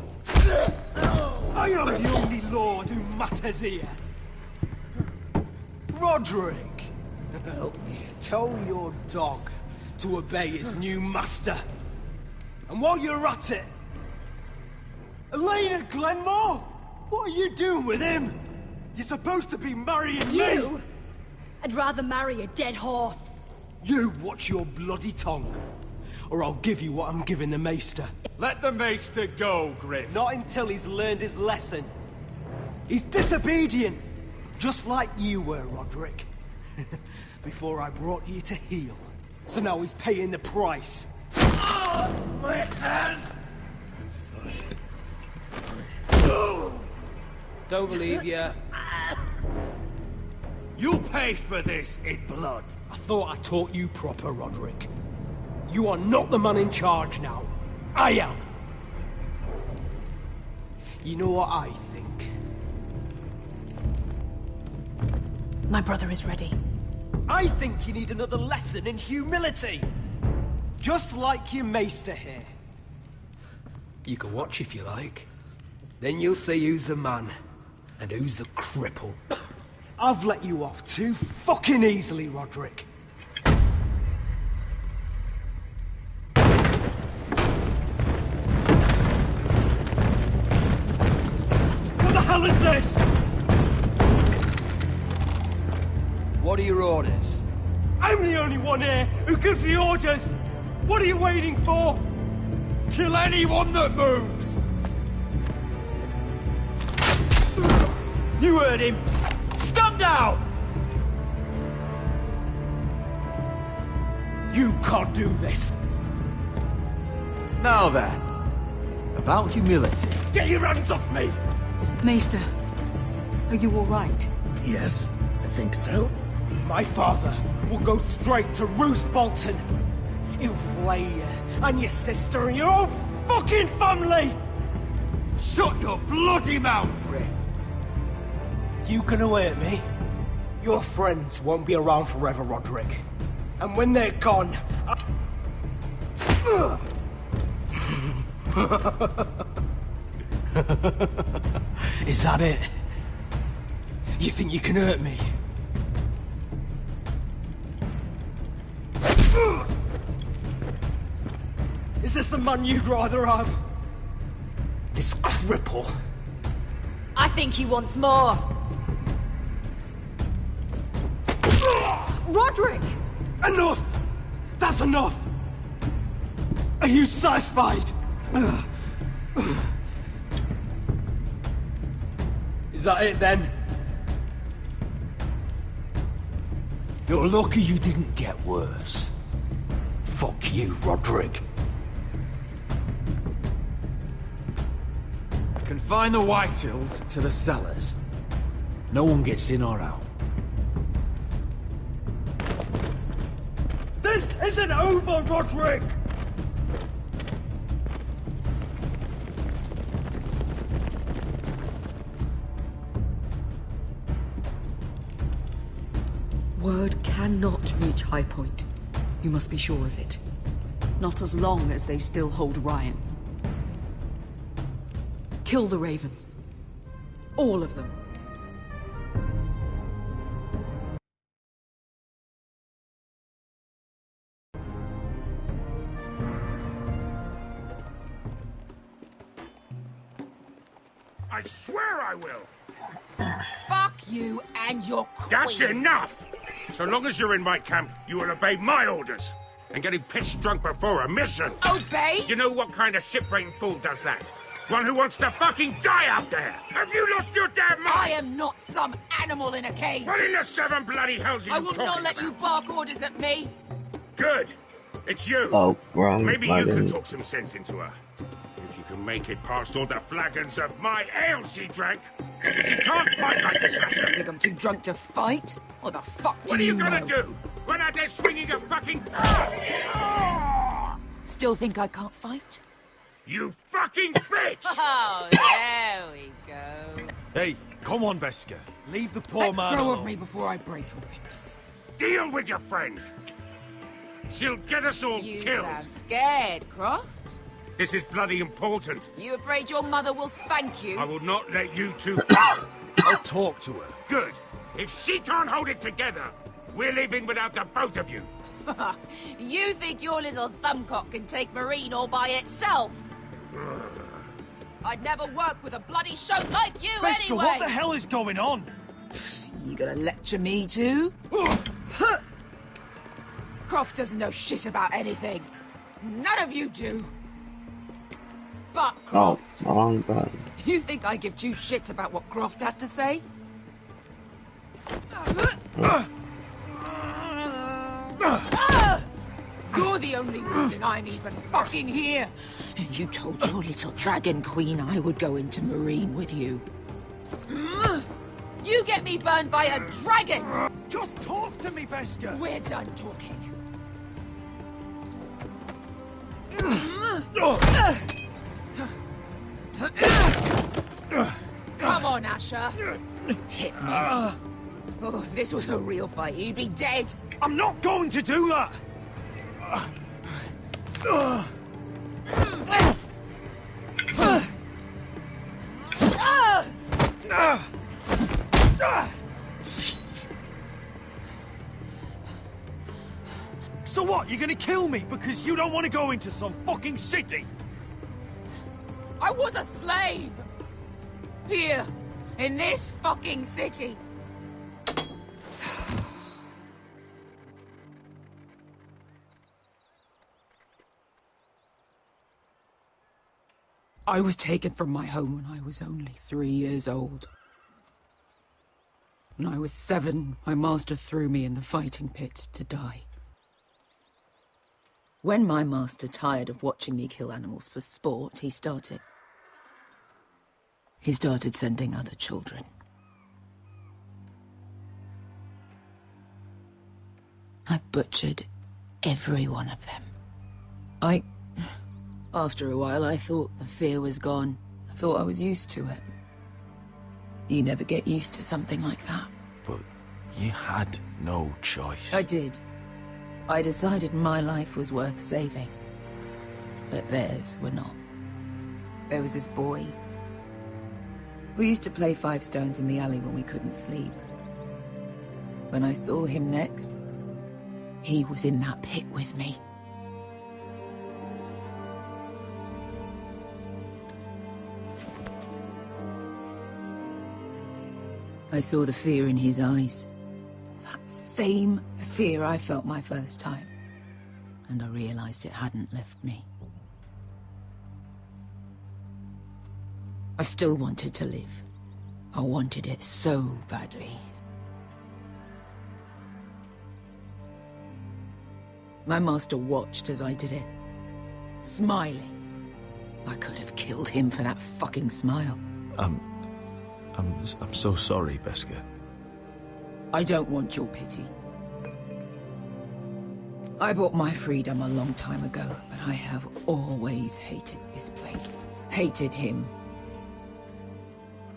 Speaker 18: I am the only lord who matters here. Roderick, help me. Tell your dog to obey his new master. And while you're at it, Elena Glenmore, what are you doing with him? You're supposed to be marrying
Speaker 21: You?
Speaker 18: me.
Speaker 21: I'd rather marry a dead horse.
Speaker 18: You watch your bloody tongue, or I'll give you what I'm giving the Maester.
Speaker 2: Let the Maester go, Griff.
Speaker 18: Not until he's learned his lesson. He's disobedient, just like you were, Roderick. Before I brought you to heel. So now he's paying the price. Oh, my hand! I'm sorry.
Speaker 22: Don't believe you.
Speaker 18: You'll pay for this in blood. I thought I taught you proper, Roderick. You are not the man in charge now. I am. You know what I think?
Speaker 21: My brother is ready.
Speaker 18: I think you need another lesson in humility. Just like your maester here. You can watch if you like. Then you'll see who's the man and who's the cripple. I've let you off too fucking easily, Roderick. What the hell is this?
Speaker 22: What are your orders?
Speaker 18: I'm the only one here who gives the orders. What are you waiting for?
Speaker 2: Kill anyone that moves!
Speaker 18: You heard him. Stand down! You can't do this.
Speaker 1: Now then, about humility.
Speaker 18: Get your hands off me!
Speaker 5: Maester, are you all right?
Speaker 18: Yes, I think so. My father will go straight to Roose Bolton. He'll flay you, and your sister, and your whole fucking family!
Speaker 2: Shut your bloody mouth, Griff!
Speaker 18: You gonna hurt me? Your friends won't be around forever, Roderick. And when they're gone, Is that it? You think you can hurt me? Is this the man you'd rather have? This cripple?
Speaker 21: I think he wants more. Roderick!
Speaker 18: Enough! That's enough! Are you satisfied? Is that it then? You're lucky you didn't get worse. Fuck you, Roderick.
Speaker 2: Confine the Whitehills to the cellars. No one gets in or out.
Speaker 18: This isn't over, Roderick!
Speaker 5: Word cannot reach High Point. You must be sure of it. Not as long as they still hold Ryan. Kill the Ravens. All of them.
Speaker 16: I swear I will!
Speaker 11: Fuck you and your queen.
Speaker 16: That's enough! So long as you're in my camp, you will obey my orders. And getting pissed drunk before a mission.
Speaker 11: Obey?
Speaker 16: You know what kind of ship-brained fool does that? One who wants to fucking die out there! Have you lost your damn mind?
Speaker 11: I am not some animal in a cage.
Speaker 16: What in the seven bloody hells are you
Speaker 11: I will
Speaker 16: talking
Speaker 11: not let
Speaker 16: about?
Speaker 11: you bark orders at me.
Speaker 16: Good. It's you.
Speaker 20: Oh, wrong
Speaker 16: Maybe you
Speaker 20: button.
Speaker 16: can talk some sense into her. If you can make it past all the flagons of my ale she drank. She can't fight like this, lass.
Speaker 11: You think I'm too drunk to fight? What the fuck do
Speaker 16: What are you
Speaker 11: know?
Speaker 16: gonna do? Run out there swinging a fucking...
Speaker 11: Still think I can't fight?
Speaker 16: You fucking bitch!
Speaker 11: Oh, there we go.
Speaker 3: Hey, come on, Beska. Leave the poor
Speaker 11: Let
Speaker 3: man
Speaker 11: go
Speaker 3: alone.
Speaker 11: of me before I break your fingers.
Speaker 16: Deal with your friend. She'll get us all
Speaker 11: You
Speaker 16: killed.
Speaker 11: sound scared, Croft.
Speaker 16: This is bloody important.
Speaker 11: You afraid your mother will spank you?
Speaker 16: I will not let you two...
Speaker 3: I'll talk to her.
Speaker 16: Good. If she can't hold it together, we're leaving without the both of you.
Speaker 11: You think your little thumbcock can take Marine all by itself? I'd never work with a bloody show like you
Speaker 3: Beskha,
Speaker 11: anyway!
Speaker 3: what the hell is going on?
Speaker 11: You gonna lecture me too? Croft doesn't know shit about anything. None of you do. Fuck Croft.
Speaker 20: Oh, wrong button.
Speaker 11: You think I give two shits about what Croft has to say? You're the only reason I'm even fucking here. You told your little dragon queen I would go into Marine with you. You get me burned by a dragon!
Speaker 3: Just talk to me, Beskha!
Speaker 11: We're done talking. Come on, Asher. Hit me. Oh, if this was a real fight, you'd be dead.
Speaker 3: I'm not going to do that! So what, you're gonna kill me because you don't want to go into some fucking city?
Speaker 11: I was a slave! Here, in this fucking city. I was taken from my home when I was only 3 years old. When I was 7, my master threw me in the fighting pits to die. When my master tired of watching me kill animals for sport, he started sending other children. I butchered every one of them. After a while, I thought the fear was gone. I thought I was used to it. You never get used to something like that.
Speaker 1: But you had no choice.
Speaker 11: I did. I decided my life was worth saving. But theirs were not. There was this boy who used to play 5 stones in the alley when we couldn't sleep. When I saw him next, he was in that pit with me. I saw the fear in his eyes. That same fear I felt my first time. And I realized it hadn't left me. I still wanted to live. I wanted it so badly. My master watched as I did it, smiling. I could have killed him for that fucking smile.
Speaker 1: I'm so sorry, Beskha.
Speaker 11: I don't want your pity. I bought my freedom a long time ago, but I have always hated this place. Hated him.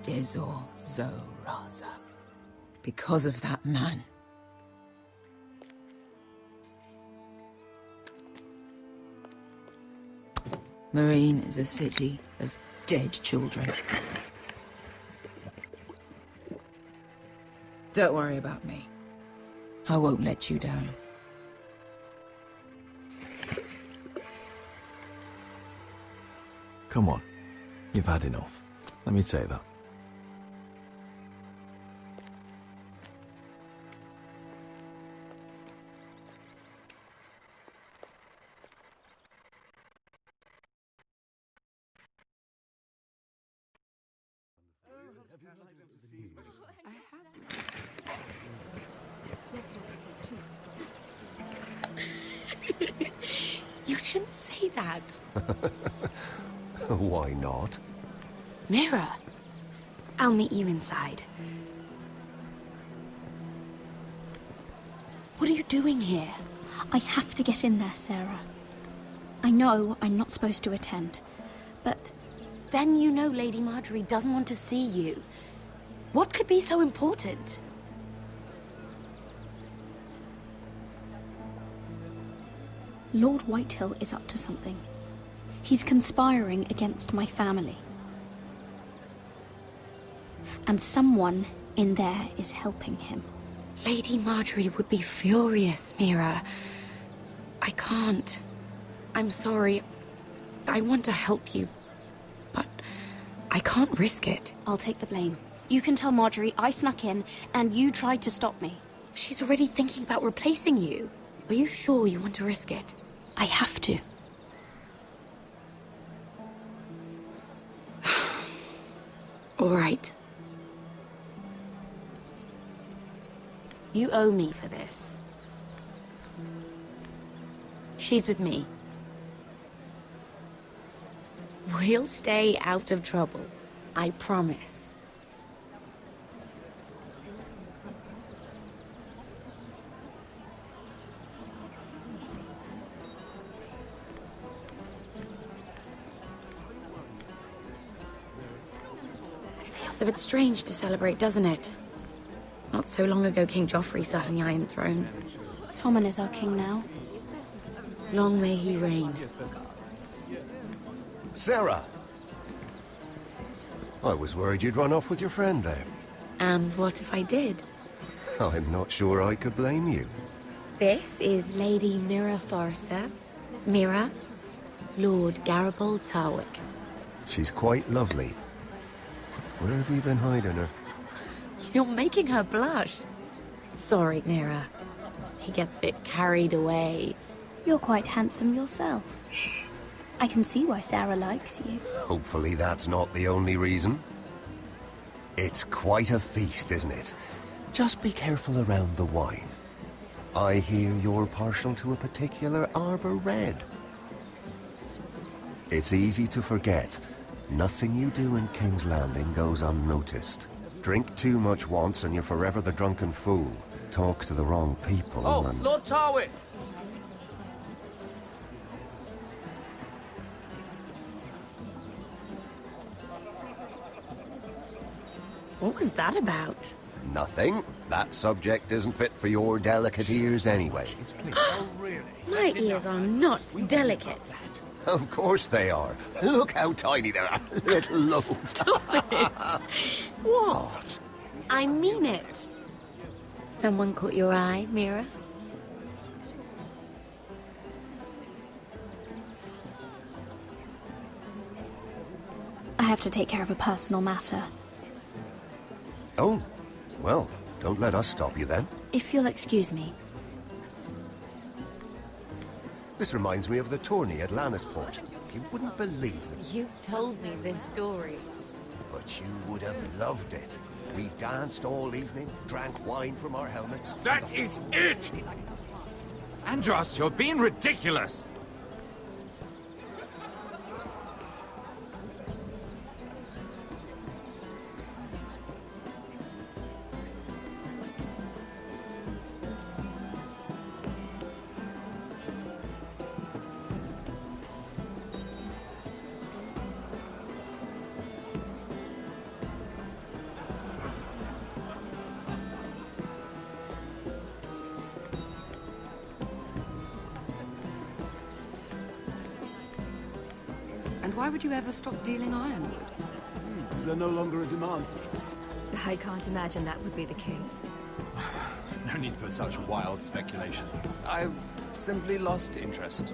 Speaker 11: Dezor Zoraza. Because of that man. Marine is a city of dead children. Don't worry about me. I won't let you down.
Speaker 1: Come on. You've had enough. Let me say that.
Speaker 21: You shouldn't say that.
Speaker 23: Why not?
Speaker 21: Mira, I'll meet you inside. What are you doing here?
Speaker 9: I have to get in there, Sarah. I know I'm not supposed to attend, but
Speaker 21: Then you know Lady Marjorie doesn't want to see you. What could be so important?
Speaker 9: Lord Whitehill is up to something. He's conspiring against my family. And someone in there is helping him.
Speaker 21: Lady Marjorie would be furious, Mira. I can't. I'm sorry. I want to help you, but I can't risk it.
Speaker 9: I'll take the blame. You can tell Marjorie I snuck in, and you tried to stop me.
Speaker 21: She's already thinking about replacing you. Are you sure you want to risk it?
Speaker 9: I have to.
Speaker 21: All right.
Speaker 9: You owe me for this.
Speaker 21: She's with me. We'll stay out of trouble. I promise. Feels a bit strange to celebrate, doesn't it? Not so long ago, King Joffrey sat on the Iron Throne.
Speaker 9: Tommen is our king now.
Speaker 21: Long may he reign.
Speaker 23: Sarah! I was worried you'd run off with your friend there.
Speaker 21: And what if I did?
Speaker 23: I'm not sure I could blame you.
Speaker 21: This is Lady Mira Forrester. Mira, Lord Garibald Tarwick.
Speaker 23: She's quite lovely. Where have you been hiding her?
Speaker 21: You're making her blush. Sorry, Mira. He gets a bit carried away.
Speaker 9: You're quite handsome yourself. I can see why Sarah likes you.
Speaker 23: Hopefully that's not the only reason. It's quite a feast, isn't it? Just be careful around the wine. I hear you're partial to a particular Arbor Red. It's easy to forget. Nothing you do in King's Landing goes unnoticed. Drink too much once and you're forever the drunken fool. Talk to the wrong people and...
Speaker 22: Lord Tarwick!
Speaker 21: What was that about?
Speaker 23: Nothing. That subject isn't fit for your delicate ears anyway.
Speaker 21: My ears are not delicate.
Speaker 23: Of course they are. Look how tiny they are. Little lobes.
Speaker 21: Stop it!
Speaker 23: What?
Speaker 21: I mean it. Someone caught your eye, Mira?
Speaker 9: I have to take care of a personal matter.
Speaker 23: Oh, well, don't let us stop you then.
Speaker 9: If you'll excuse me.
Speaker 23: This reminds me of the tourney at Lannisport. You wouldn't believe it.
Speaker 21: You told me this story.
Speaker 23: But you would have loved it. We danced all evening, drank wine from our helmets.
Speaker 2: That is it! Andros, you're being ridiculous!
Speaker 17: And why would you ever stop dealing ironwood?
Speaker 3: Is there no longer a demand for it?
Speaker 17: I can't imagine that would be the case.
Speaker 7: No need for such wild speculation. I've simply lost interest.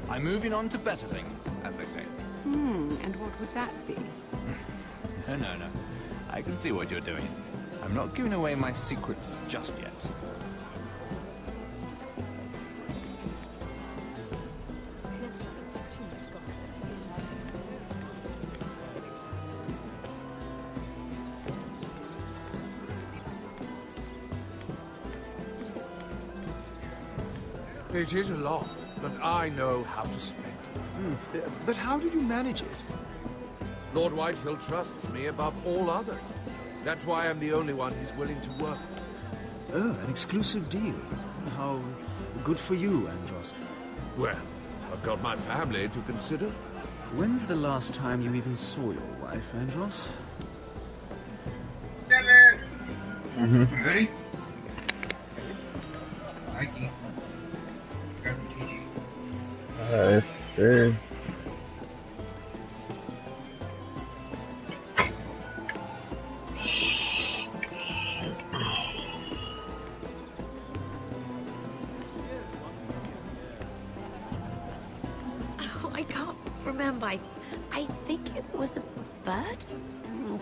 Speaker 7: I'm moving on to better things, as they say.
Speaker 17: And what would that be?
Speaker 7: No. I can see what you're doing. I'm not giving away my secrets just yet.
Speaker 10: It is a lot, but I know how to spend it.
Speaker 3: But how did you manage it?
Speaker 10: Lord Whitehill trusts me above all others. That's why I'm the only one he's willing to work with.
Speaker 3: Oh, an exclusive deal. How good for you, Andros.
Speaker 10: Well, I've got my family to consider.
Speaker 3: When's the last time you even saw your wife, Andros?
Speaker 12: Ready?
Speaker 20: Sure.
Speaker 21: I think it was a bird?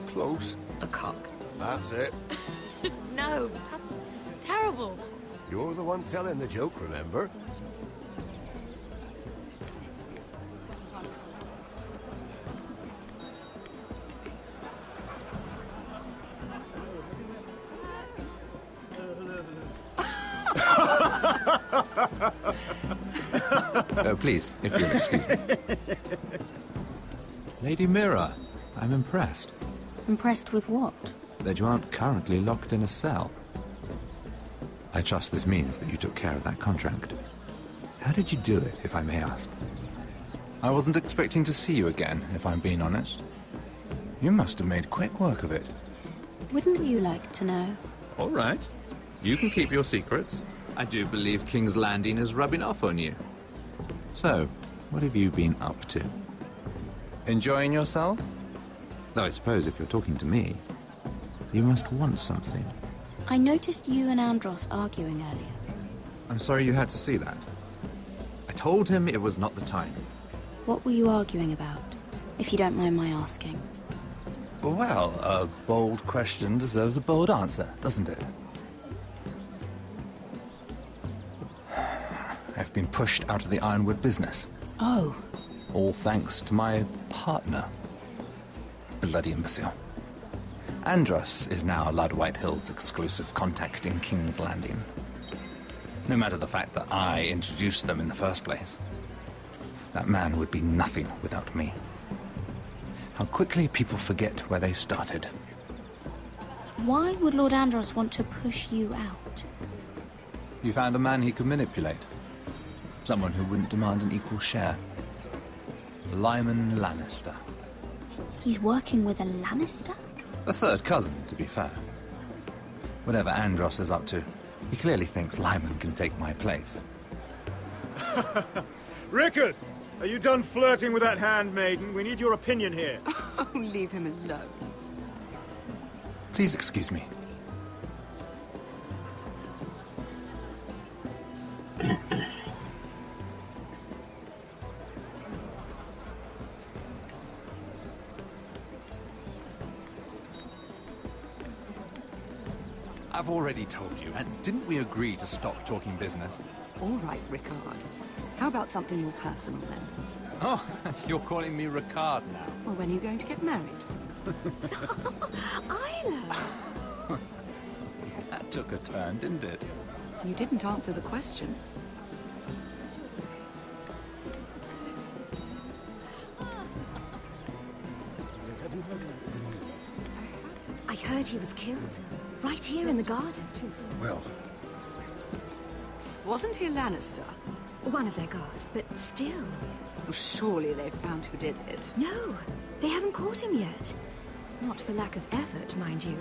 Speaker 23: Close.
Speaker 21: A cock.
Speaker 23: That's it.
Speaker 21: No, that's terrible.
Speaker 23: You're the one telling the joke, remember?
Speaker 7: Please, if you'll excuse me. Lady Mira, I'm impressed.
Speaker 21: Impressed with what?
Speaker 7: That you aren't currently locked in a cell. I trust this means that you took care of that contract. How did you do it, if I may ask? I wasn't expecting to see you again, if I'm being honest. You must have made quick work of it.
Speaker 21: Wouldn't you like to know?
Speaker 7: All right. You can keep your secrets. I do believe King's Landing is rubbing off on you. So, what have you been up to? Enjoying yourself? Though I suppose if you're talking to me, you must want something.
Speaker 21: I noticed you and Andros arguing earlier.
Speaker 7: I'm sorry you had to see that. I told him it was not the time.
Speaker 21: What were you arguing about, if you don't mind my asking?
Speaker 7: Well, a bold question deserves a bold answer, doesn't it? I've been pushed out of the ironwood business.
Speaker 21: Oh.
Speaker 7: All thanks to my partner. Bloody imbecile. Andros is now Lord Whitehill's exclusive contact in King's Landing. No matter the fact that I introduced them in the first place. That man would be nothing without me. How quickly people forget where they started.
Speaker 21: Why would Lord Andros want to push you out?
Speaker 7: You found a man he could manipulate. Someone who wouldn't demand an equal share. Lyman Lannister.
Speaker 21: He's working with a Lannister?
Speaker 7: A third cousin, to be fair. Whatever Andros is up to, he clearly thinks Lyman can take my place.
Speaker 2: Rickard! Are you done flirting with that handmaiden? We need your opinion here.
Speaker 17: Oh, leave him alone.
Speaker 7: Please excuse me. I've already told you, and didn't we agree to stop talking business?
Speaker 17: All right, Rickard. How about something more personal, then?
Speaker 7: Oh, you're calling me Ricard now.
Speaker 17: Well, when are you going to get married?
Speaker 21: Isla!
Speaker 7: That took a turn, didn't it?
Speaker 17: You didn't answer the question. I heard he was killed. Right here in the garden.
Speaker 10: Well...
Speaker 17: Wasn't he a Lannister?
Speaker 8: One of their guard, but still.
Speaker 17: Well, surely they've found who did it.
Speaker 8: No, they haven't caught him yet. Not for lack of effort, mind you.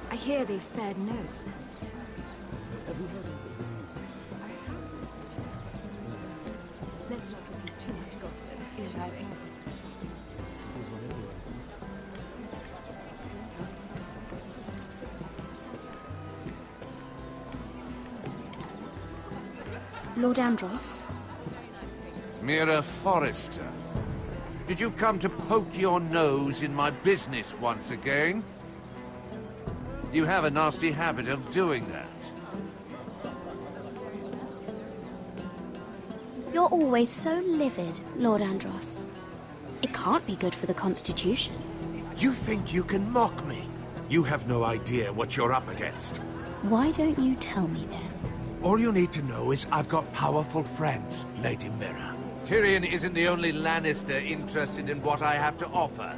Speaker 8: I hear they've spared no expense. Let's not repeat too much gossip.
Speaker 17: Yes, I think.
Speaker 21: Lord Andros?
Speaker 10: Mira Forrester. Did you come to poke your nose in my business once again? You have a nasty habit of doing that.
Speaker 21: You're always so livid, Lord Andros. It can't be good for the Constitution.
Speaker 10: You think you can mock me? You have no idea what you're up against.
Speaker 21: Why don't you tell me then?
Speaker 10: All you need to know is I've got powerful friends, Lady Mira. Tyrion isn't the only Lannister interested in what I have to offer.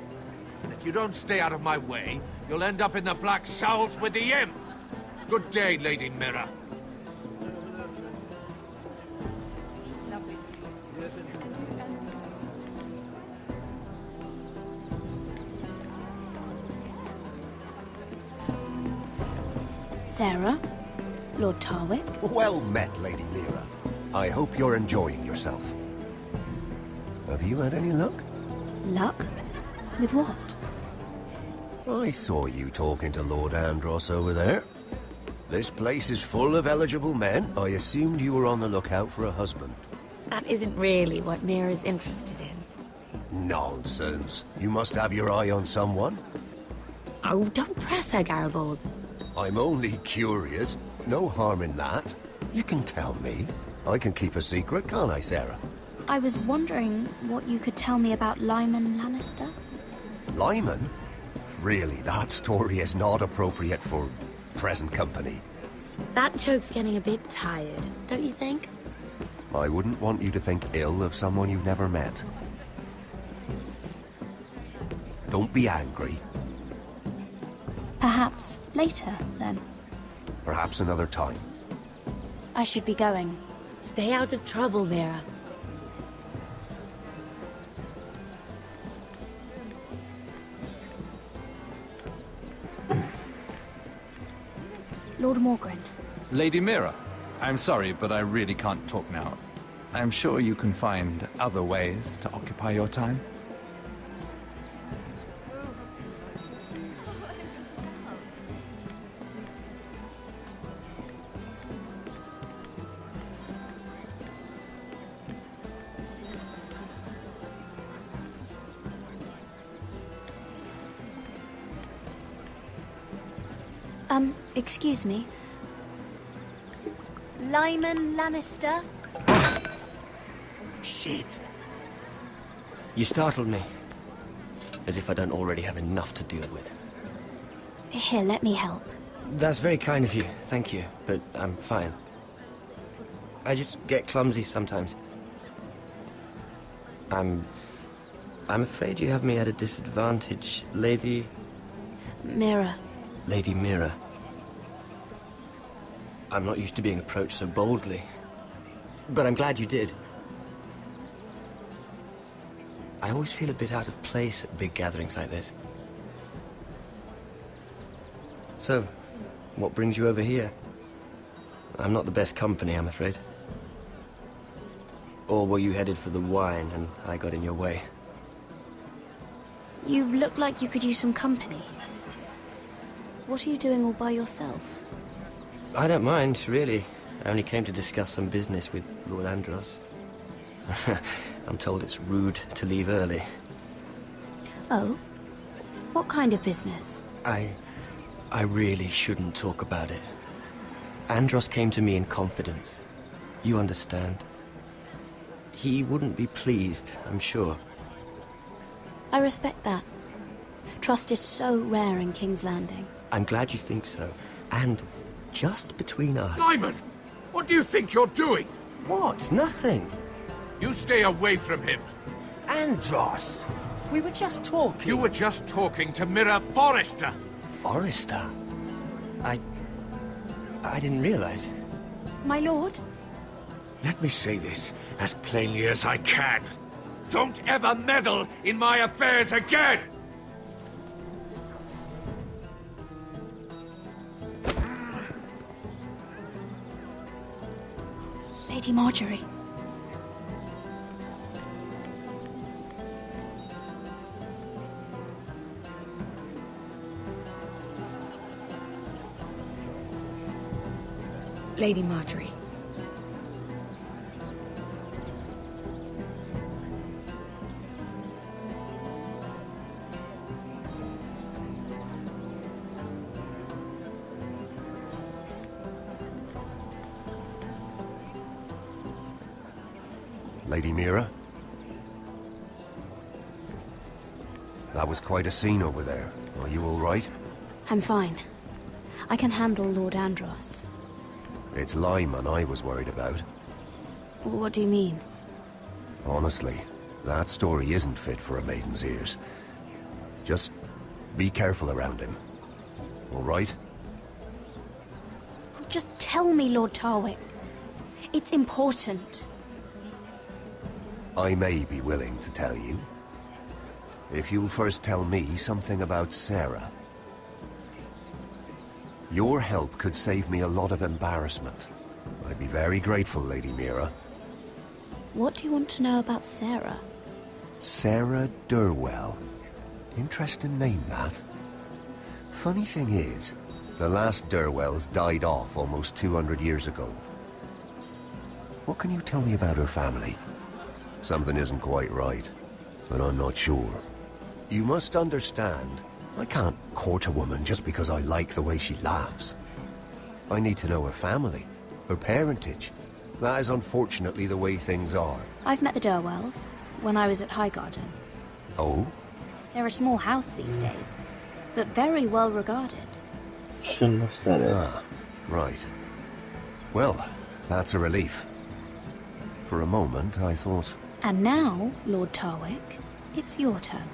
Speaker 10: And if you don't stay out of my way, you'll end up in the Black Showls with the Imp. Good day, Lady Mira.
Speaker 17: Lovely to meet you. Yes,
Speaker 21: Sarah? Lord Tarwick?
Speaker 23: Well met, Lady Mira. I hope you're enjoying yourself. Have you had any luck?
Speaker 21: Luck? With what?
Speaker 23: I saw you talking to Lord Andros over there. This place is full of eligible men. I assumed you were on the lookout for a husband.
Speaker 21: That isn't really what Mira's interested in.
Speaker 23: Nonsense. You must have your eye on someone.
Speaker 4: Oh, don't press her, Garibaldi.
Speaker 23: I'm only curious. No harm in that. You can tell me. I can keep a secret, can't I, Sarah?
Speaker 9: I was wondering what you could tell me about Lyman Lannister.
Speaker 23: Lyman? Really, that story is not appropriate for present company.
Speaker 4: That joke's getting a bit tired, don't you think?
Speaker 23: I wouldn't want you to think ill of someone you've never met. Don't be angry.
Speaker 9: Perhaps later, then.
Speaker 23: Perhaps another time.
Speaker 9: I should be going.
Speaker 4: Stay out of trouble, Mira.
Speaker 9: Lord Morgren.
Speaker 7: Lady Mira, I'm sorry, but I really can't talk now. I'm sure you can find other ways to occupy your time.
Speaker 9: Excuse me. Lyman Lannister?
Speaker 13: Shit. You startled me. As if I don't already have enough to deal with.
Speaker 9: Here, let me help.
Speaker 13: That's very kind of you, thank you, but I'm fine. I just get clumsy sometimes. I'm afraid you have me at a disadvantage, Lady...
Speaker 9: Mira.
Speaker 13: Lady Mira. I'm not used to being approached so boldly. But I'm glad you did. I always feel a bit out of place at big gatherings like this. So, what brings you over here? I'm not the best company, I'm afraid. Or were you headed for the wine and I got in your way?
Speaker 9: You look like you could use some company. What are you doing all by yourself?
Speaker 13: I don't mind, really. I only came to discuss some business with Lord Andros. I'm told it's rude to leave early.
Speaker 9: Oh? What kind of business?
Speaker 13: I really shouldn't talk about it. Andros came to me in confidence. You understand? He wouldn't be pleased, I'm sure.
Speaker 9: I respect that. Trust is so rare in King's Landing.
Speaker 13: I'm glad you think so. And just between us...
Speaker 10: Lyman! What do you think you're doing?
Speaker 13: What? Nothing.
Speaker 10: You stay away from him.
Speaker 13: Andros! We were just talking.
Speaker 10: You were just talking to Mira Forrester.
Speaker 13: Forrester? I didn't realize.
Speaker 9: My lord?
Speaker 16: Let me say this as plainly as I can. Don't ever meddle in my affairs again!
Speaker 9: Lady Marjorie.
Speaker 5: Lady Marjorie.
Speaker 23: Lady Mira? That was quite a scene over there. Are you all right?
Speaker 9: I'm fine. I can handle Lord Andros.
Speaker 23: It's Lyman I was worried about.
Speaker 9: What do you mean?
Speaker 23: Honestly, that story isn't fit for a maiden's ears. Just be careful around him. All right?
Speaker 9: Just tell me, Lord Tarwick. It's important.
Speaker 23: I may be willing to tell you. If you'll first tell me something about Sarah. Your help could save me a lot of embarrassment. I'd be very grateful, Lady Mira.
Speaker 9: What do you want to know about Sarah?
Speaker 23: Sarah Durwell. Interesting name, that. Funny thing is, the last Durwells died off almost 200 years ago. What can you tell me about her family? Something isn't quite right. but I'm not sure. You must understand, I can't court a woman just because I like the way she laughs. I need to know her family, her parentage. That is unfortunately the way things are.
Speaker 9: I've met the Durwells when I was at Highgarden.
Speaker 23: Oh?
Speaker 9: They're a small house these days, but very well regarded.
Speaker 20: Shouldn't have said it.
Speaker 23: Ah, right. Well, that's a relief. For a moment, I thought...
Speaker 9: And now, Lord Tarwick, it's your turn.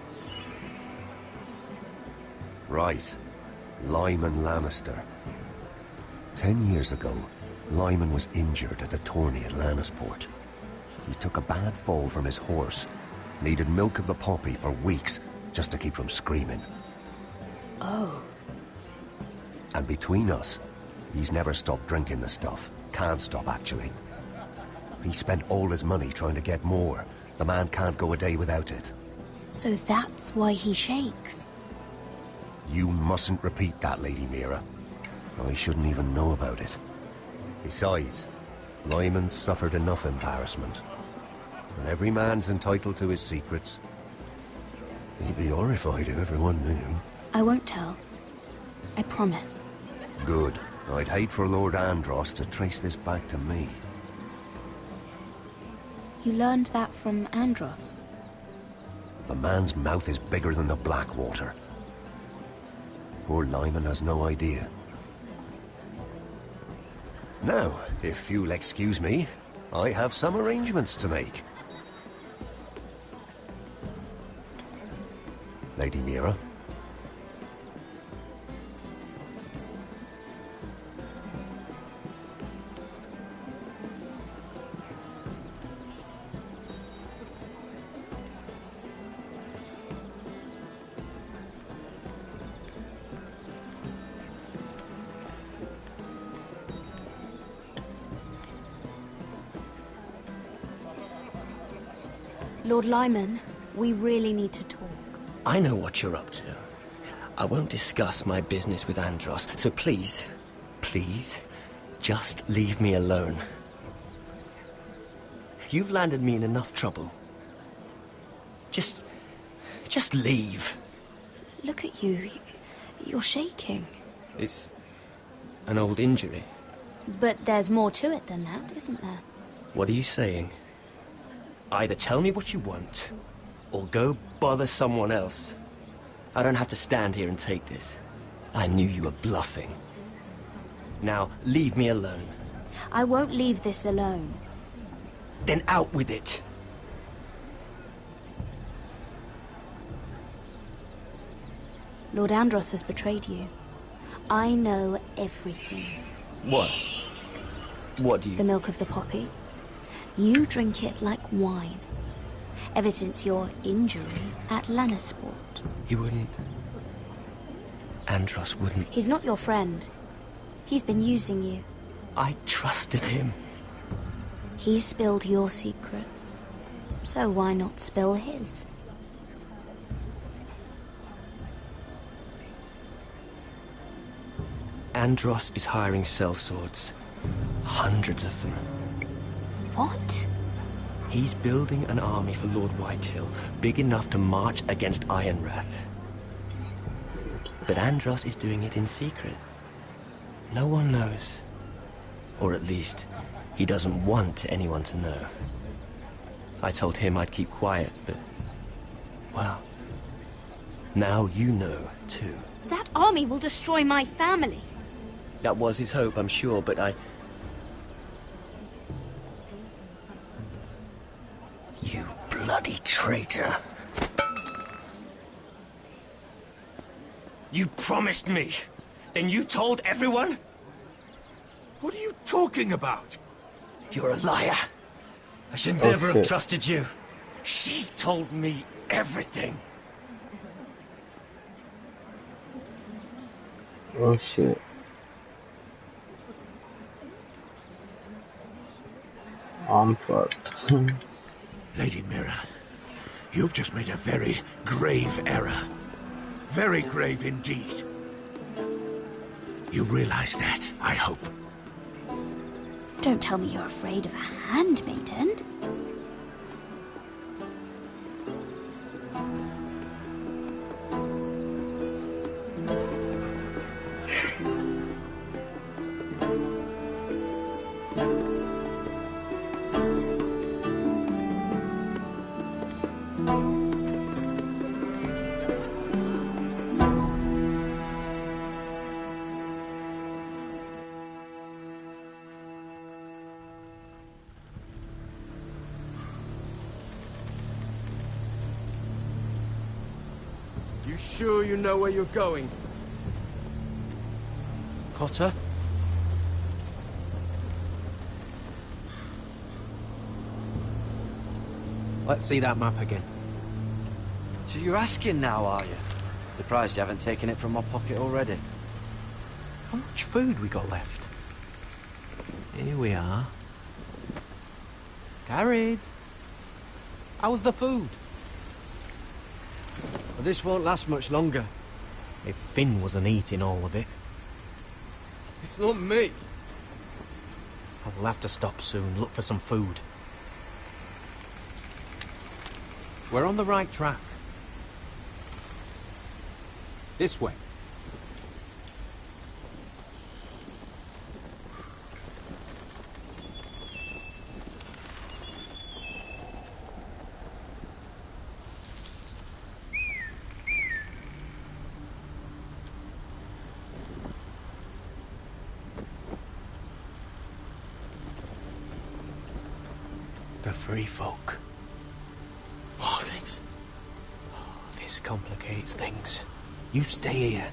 Speaker 23: Right. Lyman Lannister. 10 years ago, Lyman was injured at the tourney at Lannisport. He took a bad fall from his horse. Needed milk of the poppy for weeks, just to keep from screaming.
Speaker 9: Oh.
Speaker 23: And between us, he's never stopped drinking the stuff. Can't stop, actually. He spent all his money trying to get more. The man can't go a day without it.
Speaker 9: So that's why he shakes.
Speaker 23: You mustn't repeat that, Lady Mira. I shouldn't even know about it. Besides, Lyman suffered enough embarrassment. And every man's entitled to his secrets. He'd be horrified if everyone knew.
Speaker 9: I won't tell. I promise.
Speaker 23: Good. I'd hate for Lord Andros to trace this back to me.
Speaker 9: You learned that from Andros?
Speaker 23: The man's mouth is bigger than the Blackwater. Poor Lyman has no idea. Now, if you'll excuse me, I have some arrangements to make. Lady Mira.
Speaker 9: Lord Lyman, we really need to talk.
Speaker 13: I know what you're up to. I won't discuss my business with Andros, so please, just leave me alone. You've landed me in enough trouble. Just leave.
Speaker 9: Look at you. You're shaking.
Speaker 13: It's an old injury.
Speaker 9: But there's more to it than that, isn't there?
Speaker 13: What are you saying? Either tell me what you want, or go bother someone else. I don't have to stand here and take this. I knew you were bluffing. Now, leave me alone.
Speaker 9: I won't leave this alone.
Speaker 13: Then out with it.
Speaker 9: Lord Andros has betrayed you. I know everything.
Speaker 13: What? What do you...
Speaker 9: The milk of the poppy. You drink it like wine. Ever since your injury at Lannisport.
Speaker 13: He wouldn't... Andros wouldn't...
Speaker 9: He's not your friend. He's been using you.
Speaker 13: I trusted him.
Speaker 9: He spilled your secrets. So why not spill his?
Speaker 13: Andros is hiring sellswords. Hundreds of them.
Speaker 9: What?
Speaker 13: He's building an army for Lord Whitehill, big enough to march against Ironrath. But Andros is doing it in secret. No one knows. Or at least, he doesn't want anyone to know. I told him I'd keep quiet, but... well... now you know, too.
Speaker 9: That army will destroy my family.
Speaker 13: That was his hope, I'm sure, but I... You bloody traitor. You promised me. Then you told everyone?
Speaker 10: What are you talking about?
Speaker 13: You're a liar. I should never have trusted you. She told me everything.
Speaker 20: Oh shit. I'm fucked.
Speaker 10: Lady Mira, you've just made a very grave error. Very grave indeed. You realize that, I hope.
Speaker 9: Don't tell me you're afraid of a handmaiden.
Speaker 6: You sure you know where you're going?
Speaker 14: Cotter?
Speaker 19: Let's see that map again.
Speaker 14: So you're asking now, are you? Surprised you haven't taken it from my pocket already.
Speaker 19: How much food we got left? Here we are. Carried. How's the food?
Speaker 14: Well, this won't last much longer.
Speaker 19: If Finn wasn't eating all of it.
Speaker 6: It's not me.
Speaker 19: I will have to stop soon, look for some food. We're on the right track. This way. The free folk. This complicates things. You stay here.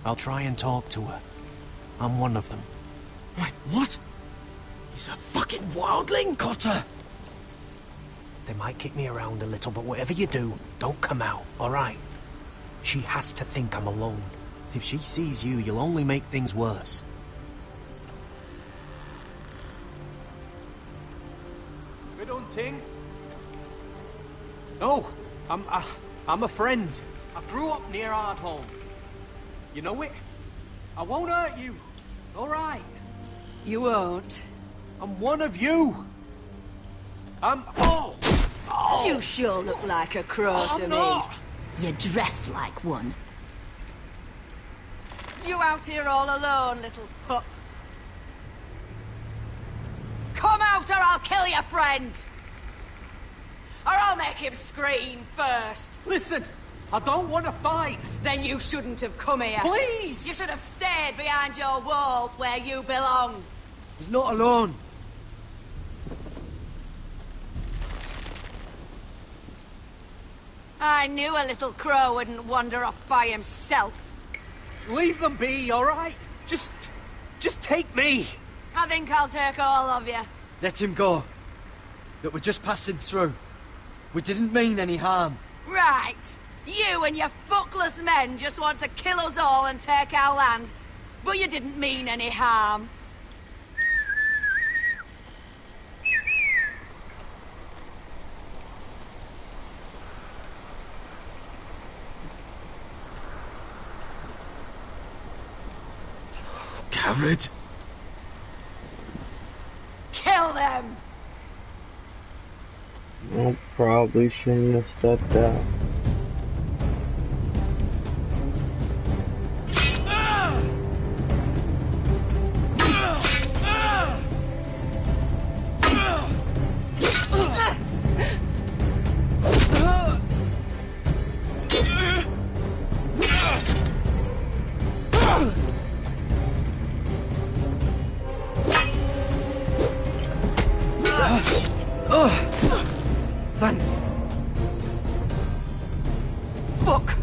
Speaker 19: I'll try and talk to her. I'm one of them.
Speaker 14: Wait, what? He's a fucking wildling, Cotter!
Speaker 19: They might kick me around a little, but whatever you do, don't come out, alright? She has to think I'm alone. If she sees you, you'll only make things worse. Good hunting. No, I'm a friend. I grew up near Ardholm. You know it? I won't hurt you. All right.
Speaker 21: You won't.
Speaker 19: I'm one of you. Oh!
Speaker 21: You sure look like a crow to me.
Speaker 19: Not.
Speaker 21: You're dressed like one.
Speaker 11: You out here all alone, little pup? Come out or I'll kill your friend! Or I'll make him scream first.
Speaker 19: Listen, I don't want to fight.
Speaker 11: Then you shouldn't have come here.
Speaker 19: Please!
Speaker 11: You should have stayed behind your wall where you belong.
Speaker 14: He's not alone.
Speaker 11: I knew a little crow wouldn't wander off by himself.
Speaker 19: Leave them be, all right? Just take me.
Speaker 11: I think I'll take all of you.
Speaker 14: Let him go. Look, we're just passing through. We didn't mean any harm.
Speaker 11: Right. You and your fuckless men just want to kill us all and take our land. But you didn't mean any harm.
Speaker 14: Garrett?
Speaker 11: Kill them!
Speaker 20: I probably shouldn't have stepped out.
Speaker 14: Thanks.
Speaker 11: Fuck!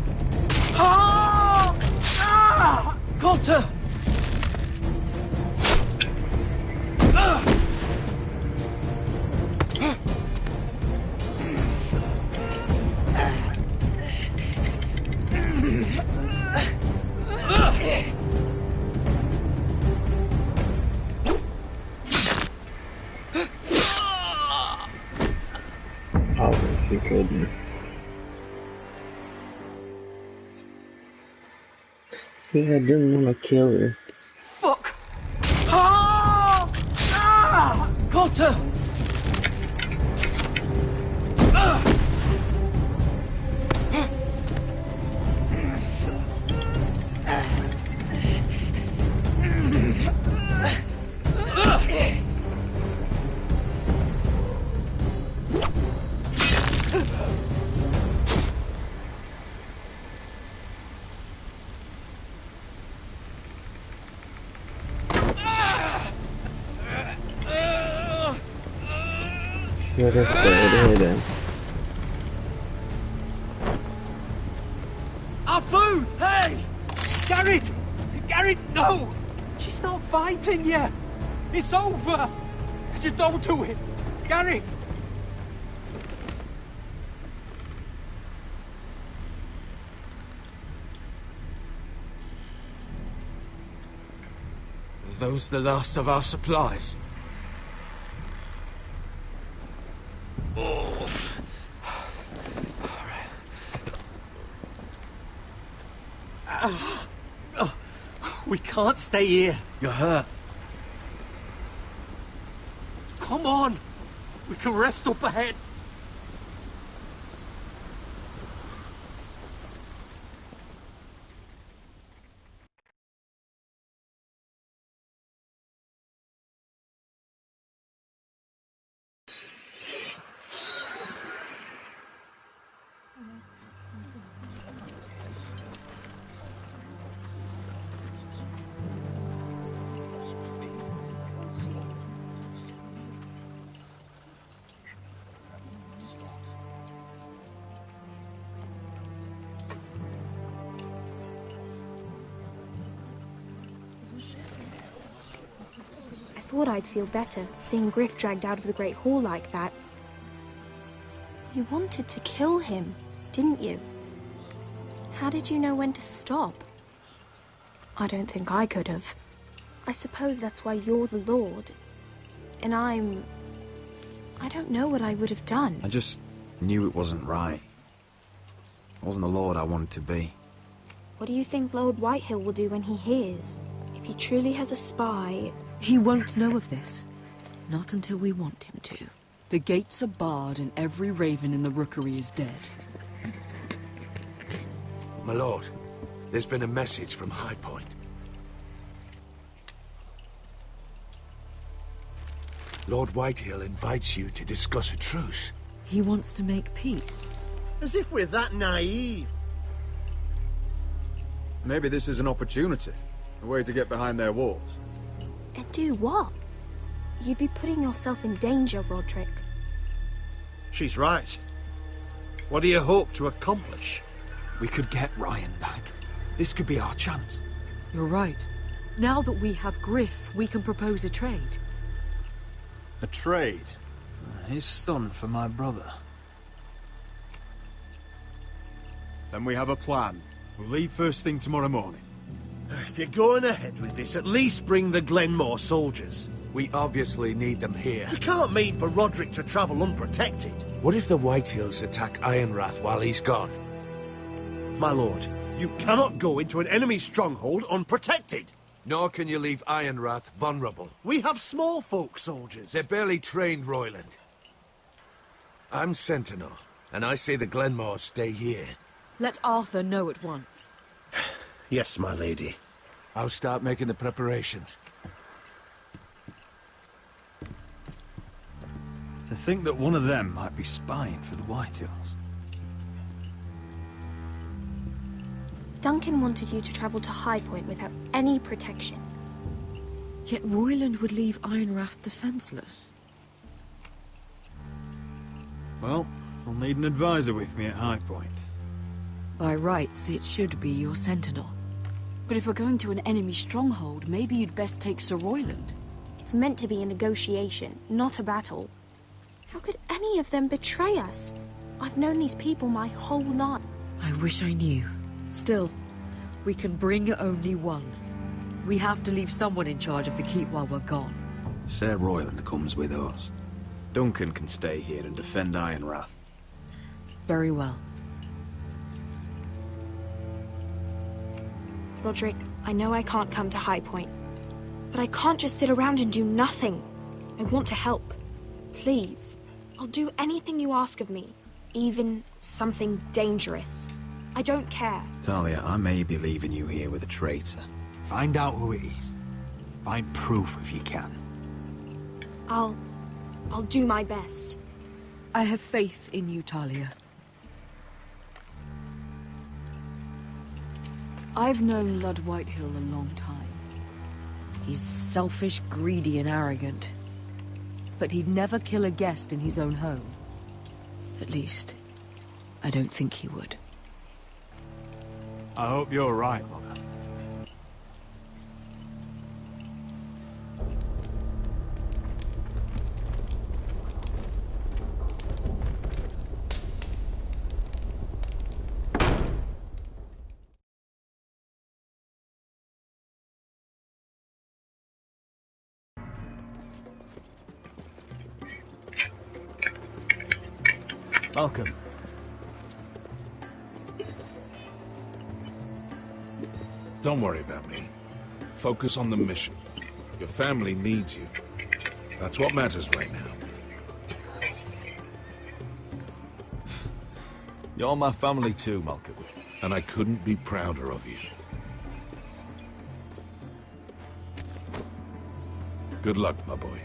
Speaker 14: Cotter!
Speaker 20: Oh, she couldn't. See, I didn't want to kill her.
Speaker 11: Fuck!
Speaker 14: Cotter!
Speaker 20: Should have stayed hidden.
Speaker 19: Our food! Hey! Garrett! Garrett, no! She's not fighting yet! It's over! Just don't do it! Garrett! Are those the last of our supplies? We can't stay here.
Speaker 22: You're hurt.
Speaker 19: Come on! We can rest up ahead.
Speaker 1: I thought I'd feel better seeing Griff dragged out of the Great Hall like that. You wanted to kill him, didn't you? How did you know when to stop? I don't think I could have. I suppose that's why you're the Lord. And I don't know what I would have done.
Speaker 2: I just knew it wasn't right. I wasn't the Lord I wanted to be.
Speaker 1: What do you think Lord Whitehill will do when he hears? If he truly has a spy...
Speaker 5: He won't know of this. Not until we want him to. The gates are barred and every raven in the rookery is dead.
Speaker 10: My lord, there's been a message from High Point. Lord Whitehill invites you to discuss a truce.
Speaker 5: He wants to make peace.
Speaker 15: As if we're that naive.
Speaker 2: Maybe this is an opportunity. A way to get behind their walls.
Speaker 1: And do what? You'd be putting yourself in danger, Roderick.
Speaker 15: She's right. What do you hope to accomplish?
Speaker 2: We could get Ryan back. This could be our chance.
Speaker 5: You're right. Now that we have Griff, we can propose a trade.
Speaker 2: A trade? His son for my brother. Then we have a plan. We'll leave first thing tomorrow morning.
Speaker 15: If you're going ahead with this, at least bring the Glenmore soldiers.
Speaker 10: We obviously need them here.
Speaker 15: We can't mean for Roderick to travel unprotected.
Speaker 10: What if the Whitehills attack Ironrath while he's gone?
Speaker 15: My lord, you cannot go into an enemy stronghold unprotected.
Speaker 10: Nor can you leave Ironrath vulnerable.
Speaker 15: We have small folk soldiers.
Speaker 10: They're barely trained, Royland. I'm Sentinel, and I say the Glenmores stay here.
Speaker 5: Let Arthur know at once.
Speaker 15: Yes, my lady.
Speaker 10: I'll start making the preparations.
Speaker 2: To think that one of them might be spying for the Whitehills.
Speaker 1: Duncan wanted you to travel to High Point without any protection.
Speaker 5: Yet Royland would leave Ironrath defenseless.
Speaker 2: Well, I'll need an advisor with me at High Point.
Speaker 5: By rights, it should be your sentinel. But if we're going to an enemy stronghold, maybe you'd best take Sir Royland.
Speaker 1: It's meant to be a negotiation, not a battle. How could any of them betray us? I've known these people my whole life.
Speaker 5: I wish I knew. Still, we can bring only one. We have to leave someone in charge of the keep while we're gone.
Speaker 2: Sir Royland comes with us. Duncan can stay here and defend Ironrath.
Speaker 5: Very well.
Speaker 1: Roderick, I know I can't come to High Point, but I can't just sit around and do nothing. I want to help. Please. I'll do anything you ask of me, even something dangerous. I don't care.
Speaker 2: Talia, I may be leaving you here with a traitor. Find out who it is. Find proof if you can.
Speaker 1: I'll do my best.
Speaker 5: I have faith in you, Talia. I've known Lord Whitehill a long time. He's selfish, greedy, and arrogant. But he'd never kill a guest in his own home. At least, I don't think he would.
Speaker 3: I hope you're right, Mother. Malcolm.
Speaker 16: Don't worry about me. Focus on the mission. Your family needs you. That's what matters right now.
Speaker 3: You're my family too, Malcolm.
Speaker 16: And I couldn't be prouder of you. Good luck, my boy.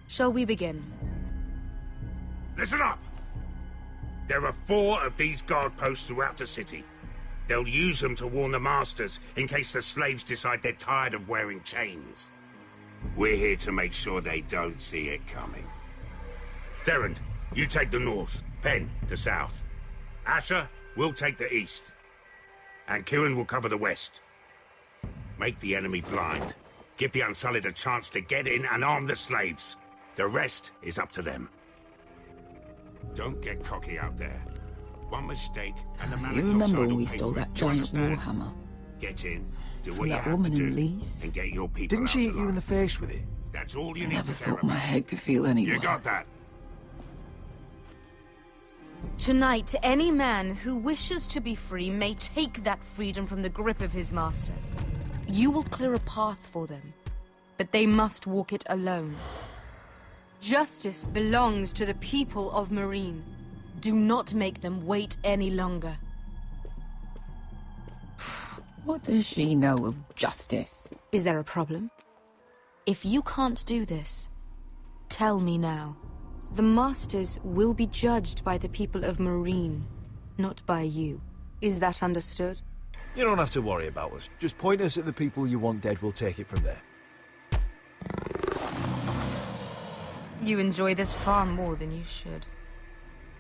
Speaker 11: Shall we begin?
Speaker 16: Listen up! There are 4 of these guard posts throughout the city. They'll use them to warn the masters in case the slaves decide they're tired of wearing chains. We're here to make sure they don't see it coming. Therend, you take the north. Penn, the south. Asher, we'll take the east. And Kieran will cover the west. Make the enemy blind. Give the Unsullied a chance to get in and arm the slaves. The rest is up to them. Don't get cocky out there. One mistake, and the man
Speaker 12: You
Speaker 16: at your
Speaker 12: remember
Speaker 16: side
Speaker 12: when
Speaker 16: will
Speaker 12: we
Speaker 16: pay
Speaker 12: stole
Speaker 16: for it.
Speaker 12: that
Speaker 16: Do you
Speaker 12: giant
Speaker 16: understand?
Speaker 12: warhammer?
Speaker 16: Get in, do
Speaker 12: From
Speaker 16: what you
Speaker 12: that
Speaker 16: have
Speaker 12: woman
Speaker 16: to do,
Speaker 12: in Lee's?
Speaker 16: and get your people
Speaker 19: Didn't
Speaker 16: out
Speaker 19: she hit
Speaker 16: alive.
Speaker 19: you in the face with it?
Speaker 16: That's all you need
Speaker 12: Never
Speaker 16: to care
Speaker 12: thought my
Speaker 16: about.
Speaker 12: head could feel any
Speaker 16: You
Speaker 12: worse.
Speaker 16: got that?
Speaker 11: Tonight, any man who wishes to be free may take that freedom from the grip of his master. You will clear a path for them, but they must walk it alone. Justice belongs to the people of Marine. Do not make them wait any longer.
Speaker 12: What does she know of justice?
Speaker 11: Is there a problem? If you can't do this, tell me now. The Masters will be judged by the people of Marine, not by you. Is that understood?
Speaker 3: You don't have to worry about us. Just point us at the people you want dead, we'll take it from there.
Speaker 11: You enjoy this far more than you should.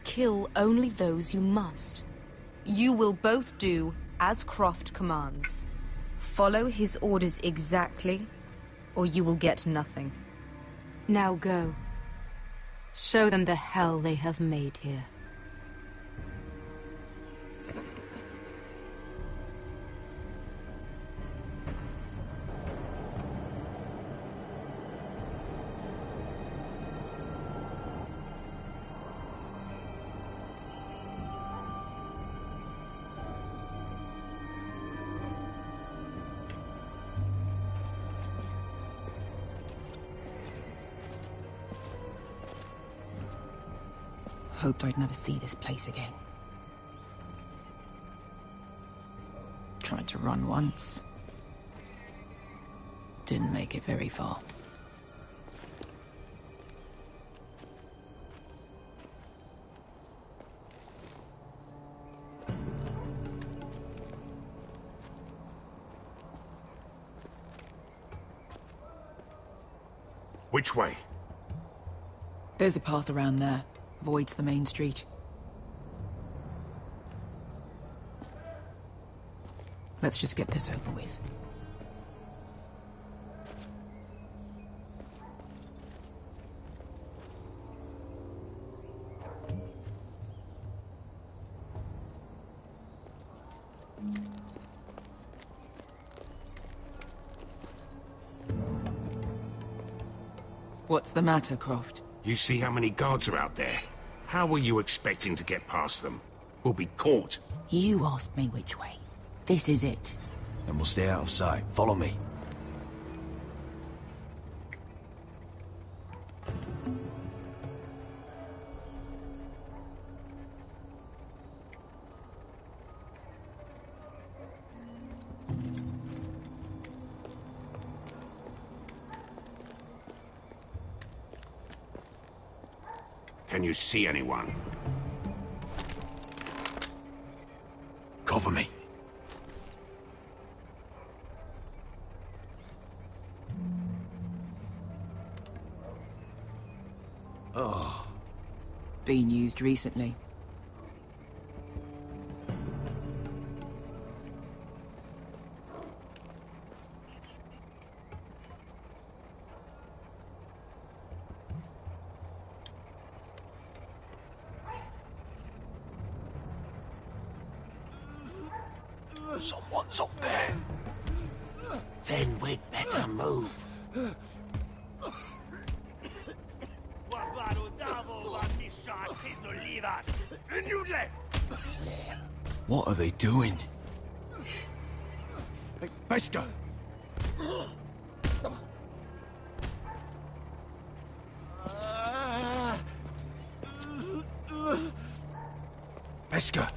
Speaker 11: Kill only those you must. You will both do as Croft commands. Follow his orders exactly, or you will get nothing. Now go. Show them the hell they have made here.
Speaker 12: Hoped I'd never see this place again. Tried to run once. Didn't make it very far.
Speaker 16: Which way?
Speaker 12: There's a path around there. Avoids the main street. Let's just get this over with. What's the matter, Croft?
Speaker 16: You see how many guards are out there? How were you expecting to get past them? We'll be caught.
Speaker 12: You asked me which way. This is it.
Speaker 3: And we'll stay out of sight. Follow me.
Speaker 16: Can you see anyone?
Speaker 15: Cover me.
Speaker 12: Oh. Been used recently.
Speaker 15: Someone's up there.
Speaker 19: Then we'd better move.
Speaker 15: What are they doing? Hey, Pesca! Pesca!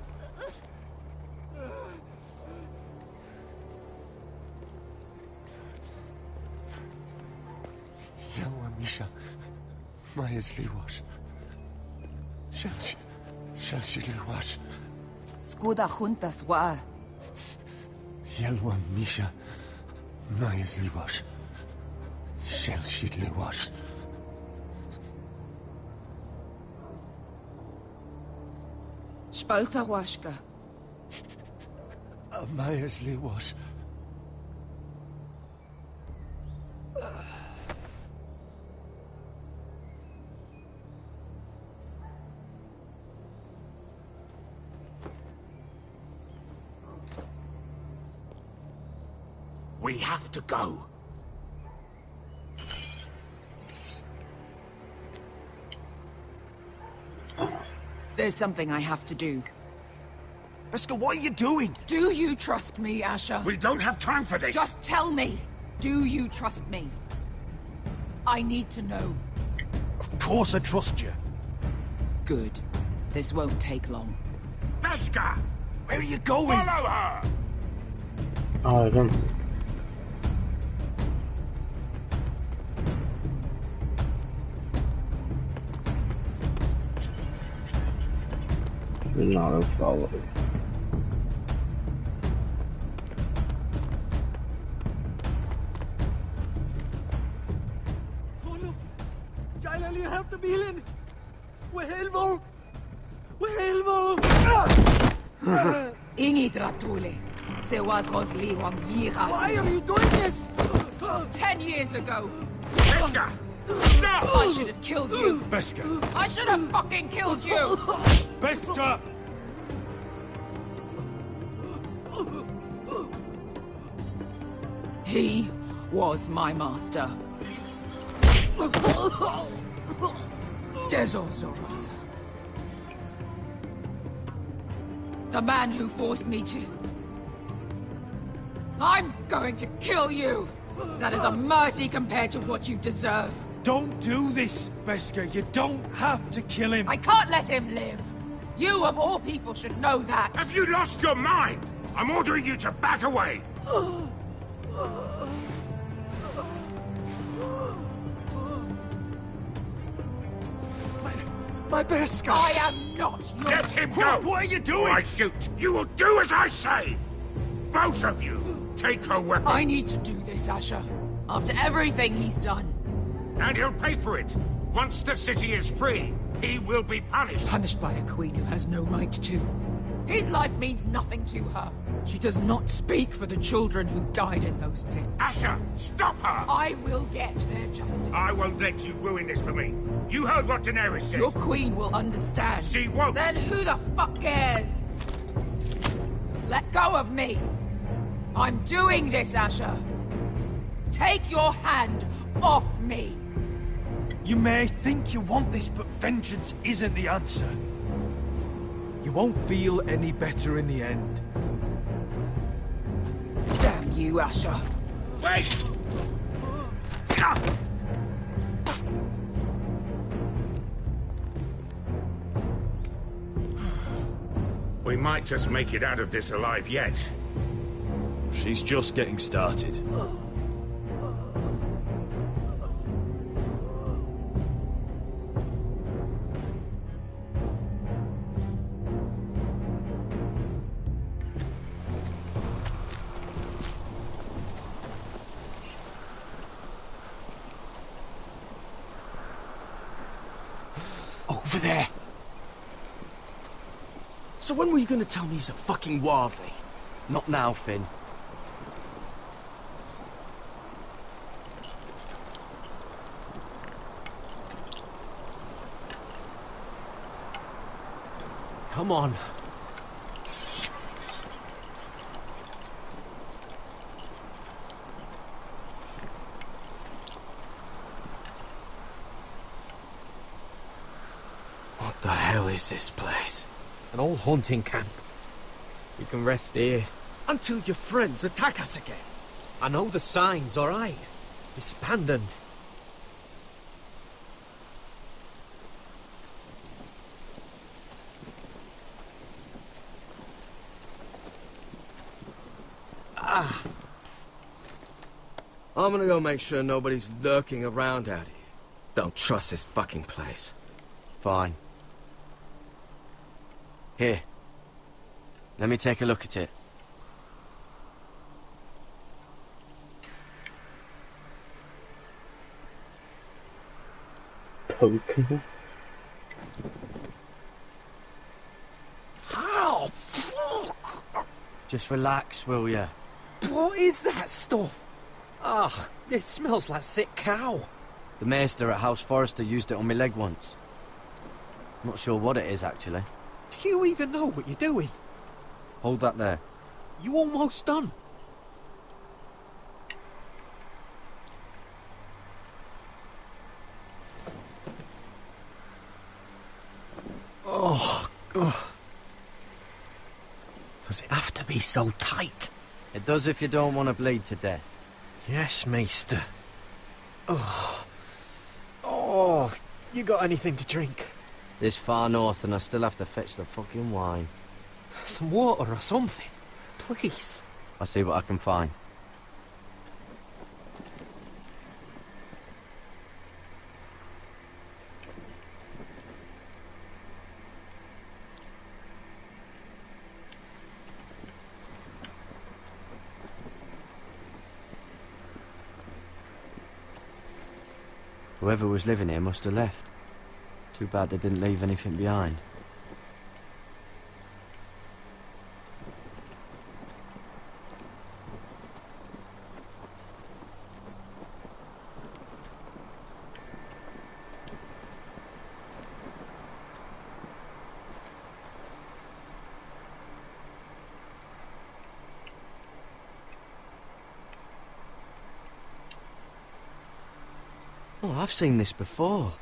Speaker 23: Misha, Majes Liwasz. Shelshi Liwasz.
Speaker 12: Skuda juntas wa.
Speaker 23: Yelwa Misha, Majes Liwasz. Shelshi Liwasz.
Speaker 12: Spalsa washka.
Speaker 23: Majes Liwasz.
Speaker 16: We have to go.
Speaker 12: There's something I have to do.
Speaker 15: Pesca, what are you doing?
Speaker 12: Do you trust me, Asher?
Speaker 16: We don't have time for this.
Speaker 12: Just tell me. Do you trust me? I need to know.
Speaker 15: Of course I trust you.
Speaker 12: Good. This won't take long.
Speaker 16: Pesca!
Speaker 15: Where are you going?
Speaker 16: Follow her!
Speaker 20: Oh, I don't. Not a follow.
Speaker 15: Jайлали have bilen. Wehelvo.
Speaker 12: Ingi dratule. Se was Rosli wam yiras.
Speaker 15: Why are you doing this?
Speaker 12: 10 years ago.
Speaker 16: Pesca! Stop!
Speaker 12: I should have killed you.
Speaker 15: Pesca.
Speaker 12: I should have fucking killed you.
Speaker 15: Pesca.
Speaker 12: He was my master. Dezozoraza. The man who forced me to... I'm going to kill you! That is a mercy compared to what you deserve.
Speaker 15: Don't do this, Pesca. You don't have to kill him.
Speaker 12: I can't let him live. You, of all people, should know that.
Speaker 16: Have you lost your mind? I'm ordering you to back away.
Speaker 15: My Pesca.
Speaker 12: I am not your...
Speaker 16: Let him go!
Speaker 15: What are you doing?
Speaker 16: I shoot. You will do as I say. Both of you, take her weapon.
Speaker 12: I need to do this, Asher. After everything he's done.
Speaker 16: And he'll pay for it. Once the city is free, he will be punished.
Speaker 12: Punished by a queen who has no right to. His life means nothing to her. She does not speak for the children who died in those pits.
Speaker 16: Asher, stop her!
Speaker 12: I will get their justice.
Speaker 16: I won't let you ruin this for me. You heard what Daenerys said.
Speaker 12: Your queen will understand.
Speaker 16: She won't.
Speaker 12: Then who the fuck cares? Let go of me. I'm doing this, Asher. Take your hand off me.
Speaker 15: You may think you want this, but vengeance isn't the answer. You won't feel any better in the end.
Speaker 12: Damn you, Asher.
Speaker 16: Wait! We might just make it out of this alive yet.
Speaker 3: She's just getting started.
Speaker 15: there!
Speaker 22: So when were you gonna tell me he's a fucking wildling?
Speaker 14: Not now, Finn.
Speaker 15: Come on.
Speaker 22: What the hell is this place?
Speaker 15: An old hunting camp. You can rest here.
Speaker 22: Until your friends attack us again.
Speaker 15: I know the signs, alright? It's abandoned.
Speaker 6: I'm gonna go make sure nobody's lurking around out here. Don't trust this fucking place.
Speaker 14: Fine. Here. Let me take a look at it.
Speaker 20: Poke.
Speaker 15: Oh, fuck!
Speaker 14: Just relax, will ya?
Speaker 15: What is that stuff? Ugh, it smells like sick cow.
Speaker 14: The maester at House Forrester used it on my leg once. Not sure what it is, actually.
Speaker 15: Do you even know what you're doing?
Speaker 14: Hold that there.
Speaker 15: You almost done. Oh, God. Does it have to be so tight?
Speaker 14: It does if you don't want to bleed to death.
Speaker 15: Yes, Maester. Oh. Oh, you got anything to drink?
Speaker 14: This far north and I still have to fetch the fucking wine.
Speaker 15: Some water or something, please.
Speaker 14: I'll see what I can find. Whoever was living here must have left. Too bad they didn't leave anything behind. Oh, I've seen this before.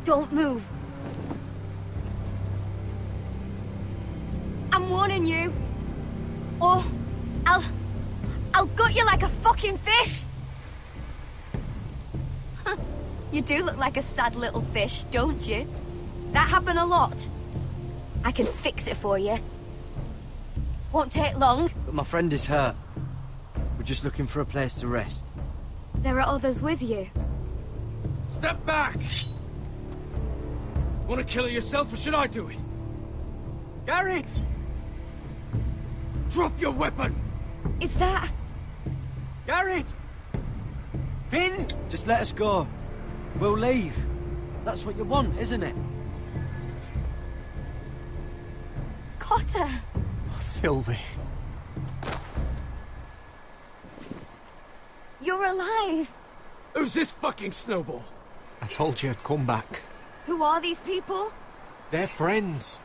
Speaker 9: Don't move. I'm warning you. Or I'll gut you like a fucking fish. You do look like a sad little fish, don't you? That happened a lot. I can fix it for you. Won't take long.
Speaker 14: But my friend is hurt. We're just looking for a place to rest.
Speaker 9: There are others with you.
Speaker 6: Step back! Want to kill her yourself, or should I do it?
Speaker 15: Garrett!
Speaker 6: Drop your weapon!
Speaker 9: Is that...
Speaker 15: Garrett! Finn!
Speaker 14: Just let us go. We'll leave. That's what you want, isn't it?
Speaker 9: Cotter!
Speaker 15: Oh, Sylvie.
Speaker 9: You're alive!
Speaker 6: Who's this fucking snowball?
Speaker 15: I told you I'd come back.
Speaker 9: Who are these people?
Speaker 15: They're friends.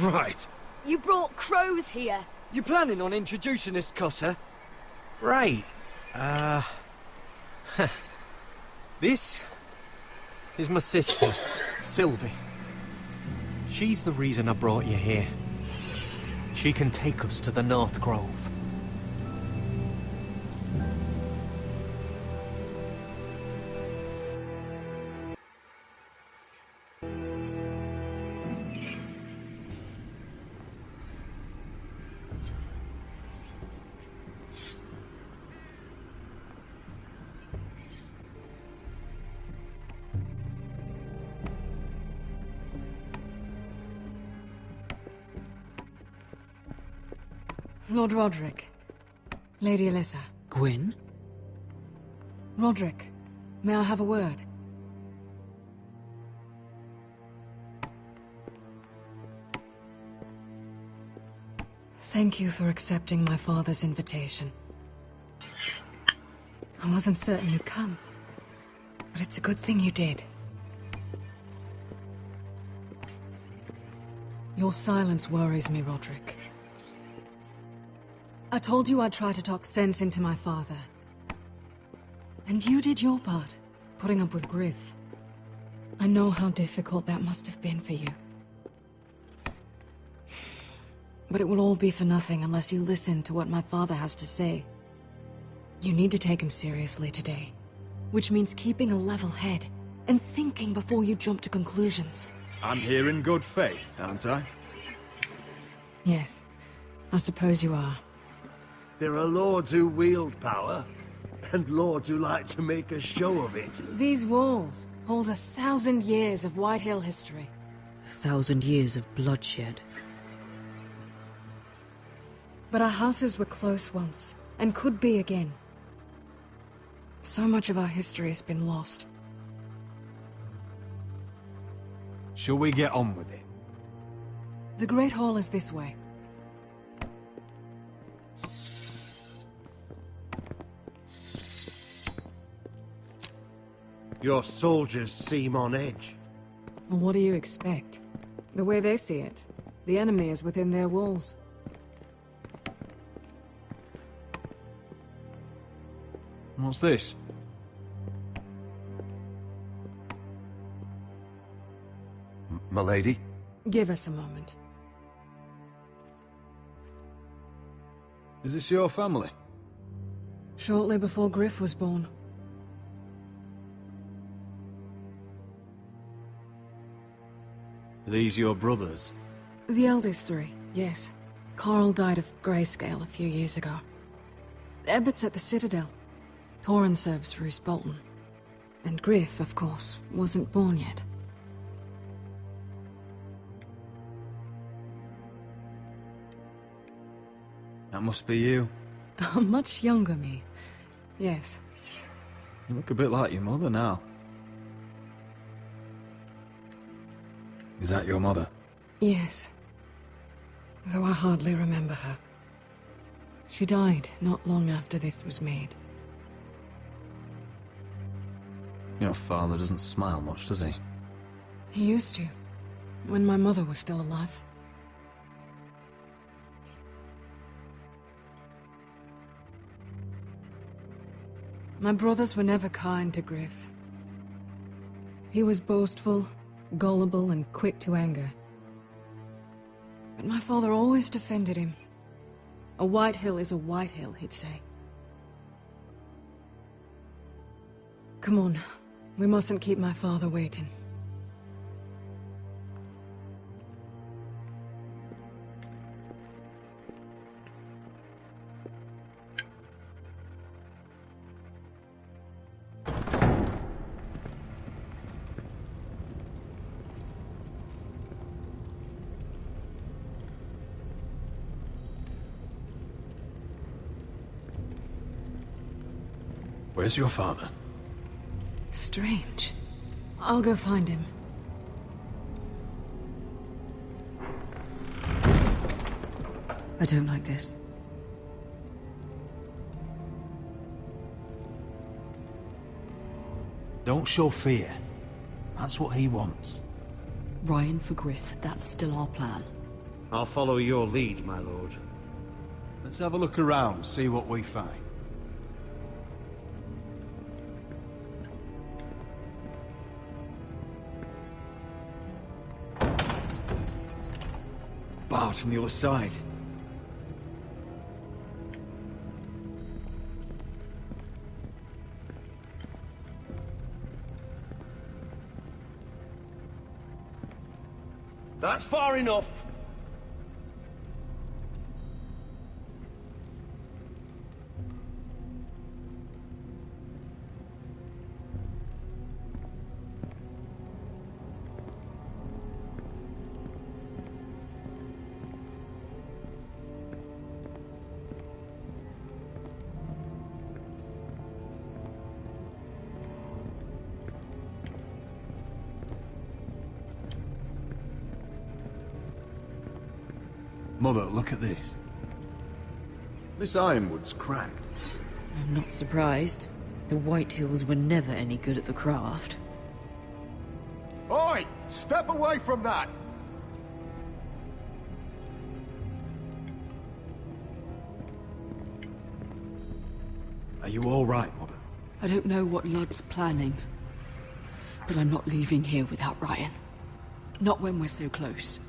Speaker 6: Right.
Speaker 9: You brought crows here.
Speaker 22: You planning on introducing us, Cotter?
Speaker 15: Right. This is my sister, Sylvie. She's the reason I brought you here. She can take us to the North Grove.
Speaker 5: Lord Roderick. Lady Alyssa.
Speaker 12: Gwyn?
Speaker 5: Roderick, may I have a word?
Speaker 11: Thank you for accepting my father's invitation. I wasn't certain you'd come, but it's a good thing you did. Your silence worries me, Roderick. I told you I'd try to talk sense into my father. And you did your part, putting up with Griff. I know how difficult that must have been for you. But it will all be for nothing unless you listen to what my father has to say. You need to take him seriously today, which means keeping a level head and thinking before you jump to conclusions.
Speaker 2: I'm here in good faith, aren't I?
Speaker 11: Yes, I suppose you are.
Speaker 8: There are lords who wield power, and lords who like to make a show of it.
Speaker 11: These walls hold 1,000 years of White Hill history.
Speaker 5: 1,000 years of bloodshed.
Speaker 11: But our houses were close once, and could be again. So much of our history has been lost.
Speaker 3: Shall we get on with it?
Speaker 11: The Great Hall is this way.
Speaker 8: Your soldiers seem on edge.
Speaker 11: Well, what do you expect? The way they see it, the enemy is within their walls.
Speaker 2: What's this?
Speaker 23: Milady?
Speaker 11: Give us a moment.
Speaker 2: Is this your family?
Speaker 11: Shortly before Griff was born.
Speaker 2: Are these your brothers?
Speaker 11: The eldest three, yes. Carl died of grayscale a few years ago. Ebbett's at the Citadel. Torrin serves Roose Bolton. And Griff, of course, wasn't born yet.
Speaker 2: That must be you.
Speaker 11: A much younger me. Yes.
Speaker 2: You look a bit like your mother now. Is that your mother?
Speaker 11: Yes. Though I hardly remember her. She died not long after this was made.
Speaker 2: Your father doesn't smile much, does he?
Speaker 11: He used to, when my mother was still alive. My brothers were never kind to Griff. He was boastful, gullible, and quick to anger. But my father always defended him. A White Hill is a White Hill, he'd say. Come on, we mustn't keep my father waiting.
Speaker 2: Where's your father?
Speaker 11: Strange. I'll go find him.
Speaker 5: I don't like this.
Speaker 3: Don't show fear. That's what he wants.
Speaker 5: Ryan for Griff, that's still our plan.
Speaker 8: I'll follow your lead, my lord.
Speaker 3: Let's have a look around, see what we find.
Speaker 2: Barred from the other side.
Speaker 8: That's far enough.
Speaker 3: Mother, look at this.
Speaker 2: This ironwood's cracked.
Speaker 5: I'm not surprised. The White Hills were never any good at the craft.
Speaker 23: Oi! Step away from that!
Speaker 2: Are you all right, Mother?
Speaker 5: I don't know what Ludd's planning, but I'm not leaving here without Ryan. Not when we're so close.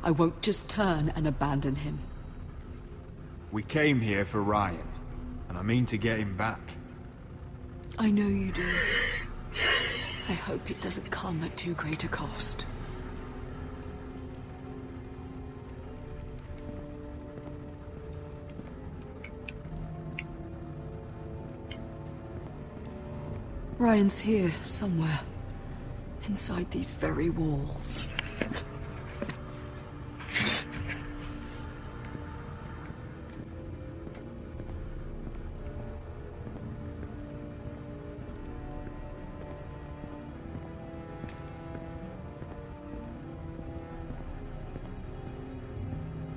Speaker 5: I won't just turn and abandon him.
Speaker 2: We came here for Ryan, and I mean to get him back.
Speaker 5: I know you do. I hope it doesn't come at too great a cost. Ryan's here, somewhere. Inside these very walls.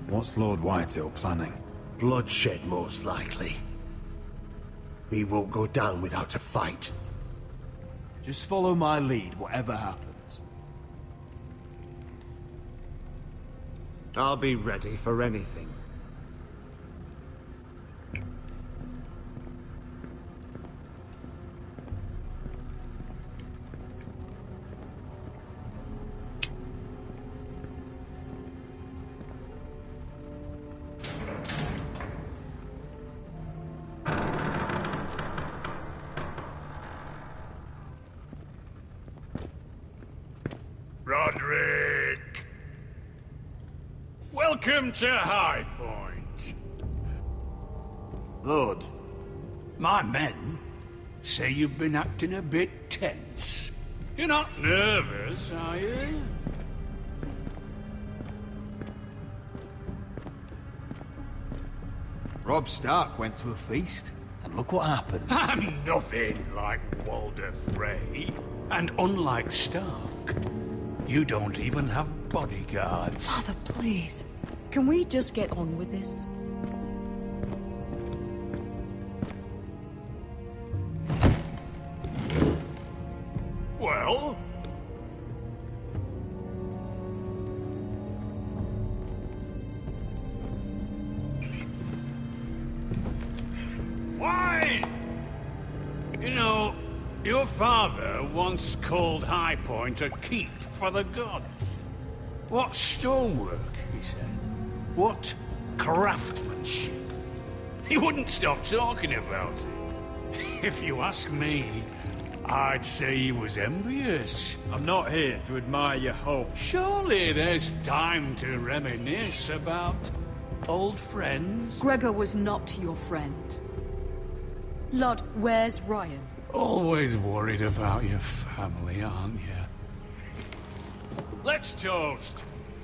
Speaker 2: What's Lord Whitehill planning?
Speaker 8: Bloodshed, most likely. He won't go down without a fight.
Speaker 2: Just follow my lead, whatever happens.
Speaker 19: I'll be ready for anything.
Speaker 16: Roderick! Welcome to High Point.
Speaker 4: Lord, my men say you've been acting a bit tense.
Speaker 16: You're not nervous, are you?
Speaker 2: Robb Stark went to a feast, and look what happened.
Speaker 4: I'm nothing like Walder Frey. And unlike Stark, you don't even have bodyguards.
Speaker 5: Father, please. Can we just get on with this?
Speaker 16: Well? Wine! You know, your father once called High Point a keep for the gods. What stonework, he said. What craftsmanship. He wouldn't stop talking about it. If you ask me, I'd say he was envious.
Speaker 2: I'm not here to admire your home.
Speaker 16: Surely there's time to reminisce about old friends.
Speaker 5: Gregor was not your friend. Ludd, where's Ryan?
Speaker 16: Always worried about your family, aren't you? Let's toast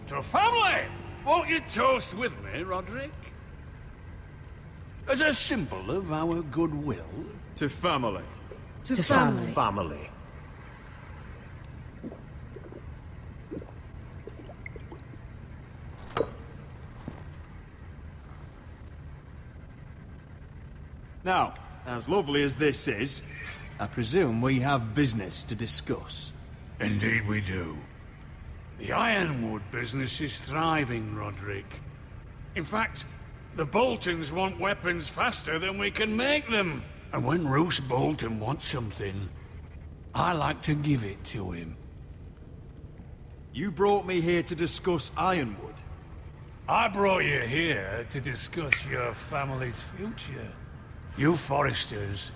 Speaker 16: to family! Won't you toast with me, Roderick? As a symbol of our goodwill.
Speaker 2: To family.
Speaker 5: To family.
Speaker 8: Family.
Speaker 2: Now, as lovely as this is, I presume we have business to discuss.
Speaker 16: Indeed we do. The Ironwood business is thriving, Roderick. In fact, the Boltons want weapons faster than we can make them. And when Roose Bolton wants something, I like to give it to him.
Speaker 2: You brought me here to discuss Ironwood.
Speaker 16: I brought you here to discuss your family's future. You Forresters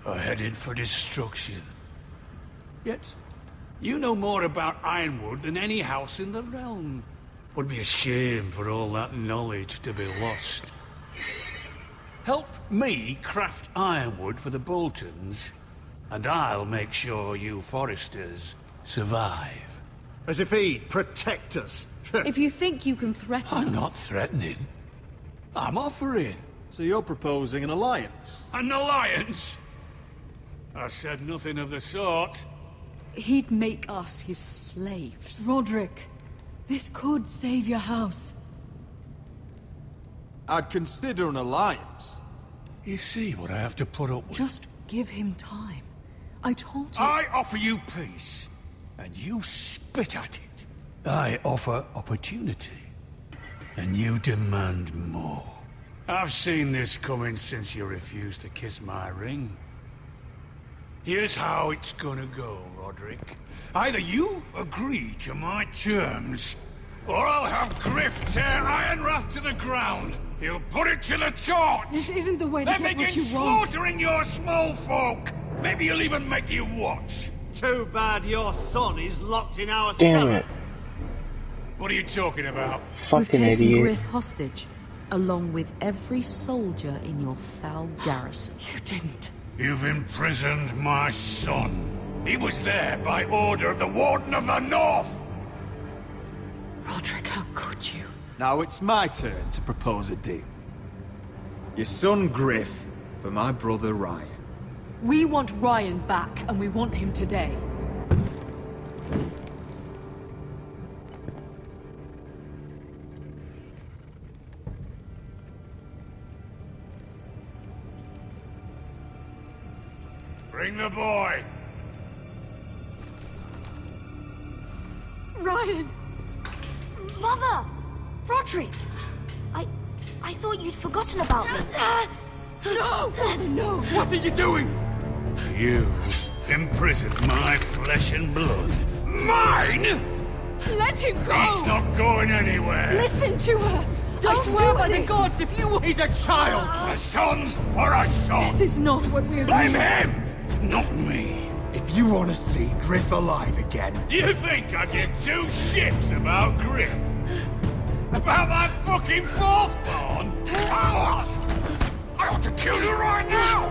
Speaker 16: are headed for destruction. Yet, you know more about Ironwood than any house in the realm. Would be a shame for all that knowledge to be lost. Help me craft ironwood for the Boltons, and I'll make sure you Forresters survive.
Speaker 19: As if he'd protect us.
Speaker 5: If you think you can threaten us...
Speaker 16: I'm not threatening. I'm offering.
Speaker 2: So you're proposing an alliance?
Speaker 16: An alliance? I said nothing of the sort.
Speaker 5: He'd make us his slaves.
Speaker 17: Roderick, this could save your house.
Speaker 2: I'd consider an alliance.
Speaker 4: You see what I have to put up with?
Speaker 5: Just give him time. I told you...
Speaker 4: I offer you peace, and you spit at it. I offer opportunity, and you demand more. I've seen this coming since you refused to kiss my ring. Here's how it's gonna go, Roderick. Either you agree to my terms, or I'll have Griff tear Ironrath to the ground. He'll put it to the torch.
Speaker 5: This isn't the way to
Speaker 4: then
Speaker 5: get what
Speaker 4: begin
Speaker 5: you want.
Speaker 4: slaughtering your small folk. Maybe he'll even make you watch.
Speaker 7: Too bad your son is locked in our
Speaker 20: Damn
Speaker 7: cellar.
Speaker 20: it.
Speaker 4: What are you talking about?
Speaker 5: We've
Speaker 20: Fucking
Speaker 5: taken
Speaker 20: idiot.
Speaker 5: Griff hostage, along with every soldier in your foul garrison. You didn't.
Speaker 4: You've imprisoned my son. He was there by order of the Warden of the North.
Speaker 5: Roderick, how could you?
Speaker 2: Now it's my turn to propose a deal. Your son Griff for my brother Ryan.
Speaker 5: We want Ryan back, and we want him today.
Speaker 4: Bring the boy.
Speaker 1: Ryan! Mother! Roderick! I thought you'd forgotten about me.
Speaker 5: No! No!
Speaker 2: What are you doing?
Speaker 4: You imprisoned my flesh and blood. Mine?
Speaker 5: Let him go!
Speaker 4: He's not going anywhere.
Speaker 5: Listen to her! I swear by the gods, if you...
Speaker 2: He's a child!
Speaker 4: A son for a son!
Speaker 5: This is not what we
Speaker 4: Blame
Speaker 5: agreed.
Speaker 4: him, not me.
Speaker 2: If you want to see Griff alive again...
Speaker 4: You think I give two shits about Griff? About my fucking fourthborn? I ought to kill you right now!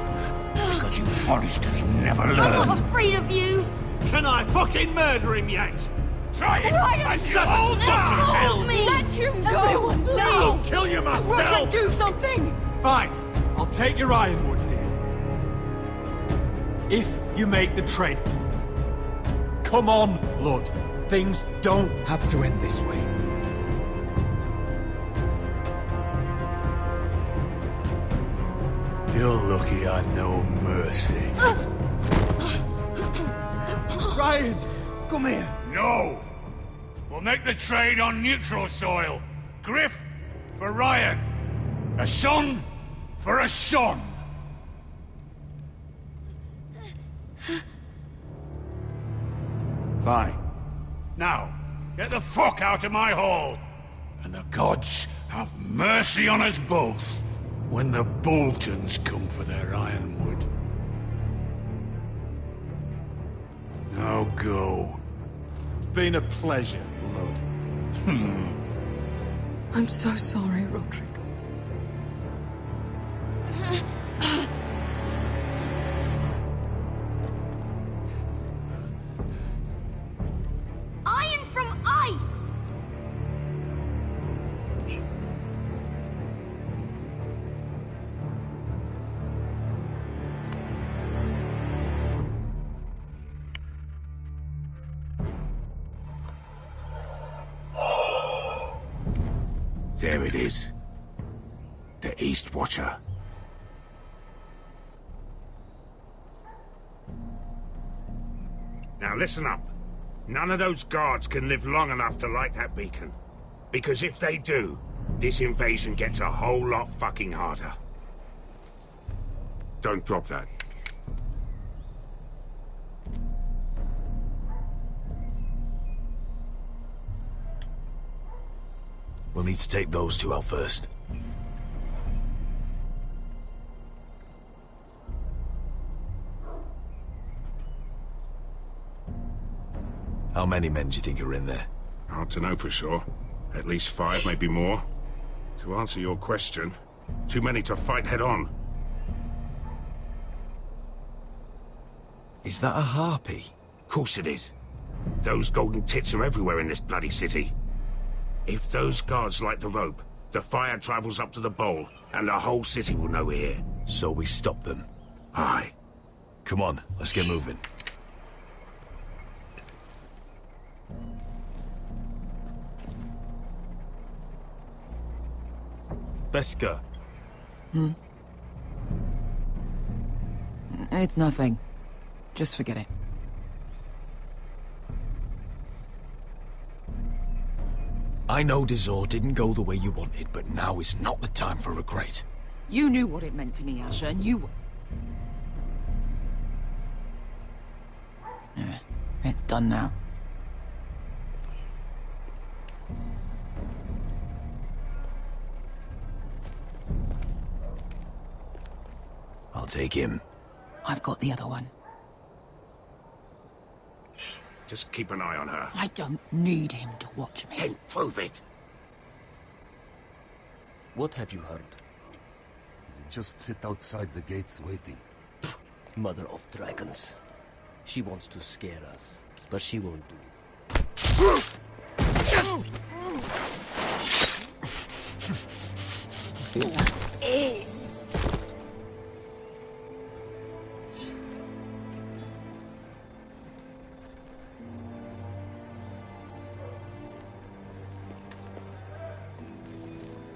Speaker 4: Because you Foresters never learn.
Speaker 1: I'm not afraid of you!
Speaker 7: Can I fucking murder him yet?
Speaker 4: Try it!
Speaker 1: Ryan,
Speaker 4: and
Speaker 1: shut
Speaker 4: you'll
Speaker 1: up!
Speaker 4: die!
Speaker 1: Let go of me!
Speaker 5: Let him go!
Speaker 1: Everyone, please!
Speaker 7: I'll kill you myself!
Speaker 5: Roderick, do something!
Speaker 2: Fine, I'll take your Ironwood deal. If you make the trade. Come on, Lord. Things don't have to end this way.
Speaker 4: You're lucky I know mercy.
Speaker 2: Ryan, come here.
Speaker 4: No! We'll make the trade on neutral soil. Griff for Ryan. A son for a son. Fine. Now, get the fuck out of my hall. And the gods have mercy on us both when the Boltons come for their ironwood. Now go.
Speaker 2: It's been a pleasure, Lord.
Speaker 5: I'm so sorry, Roderick.
Speaker 1: Iron from ice!
Speaker 16: There it is. The East Watcher. Now listen up. None of those guards can live long enough to light that beacon. Because if they do, this invasion gets a whole lot fucking harder. Don't drop that.
Speaker 3: We'll need to take those two out first. How many men do you think are in there?
Speaker 16: Hard to know for sure. At least 5, maybe more. To answer your question, too many to fight head on.
Speaker 3: Is that a harpy?
Speaker 16: Of course it is. Those golden tits are everywhere in this bloody city. If those guards light the rope, the fire travels up to the bowl, and the whole city will know we're here.
Speaker 3: So we stop them.
Speaker 16: Aye.
Speaker 3: Come on, let's get moving.
Speaker 15: Beskar.
Speaker 11: It's nothing. Just forget it.
Speaker 19: I know Dizor didn't go the way you wanted, but now is not the time for regret.
Speaker 12: You knew what it meant to me, Asher, and you...
Speaker 11: It's done now.
Speaker 19: I'll take him.
Speaker 11: I've got the other one.
Speaker 16: Just keep an eye on her.
Speaker 12: I don't need him to watch me.
Speaker 16: Then prove it.
Speaker 13: What have you heard?
Speaker 23: Just sit outside the gates waiting.
Speaker 13: Mother of dragons. She wants to scare us, but she won't do it.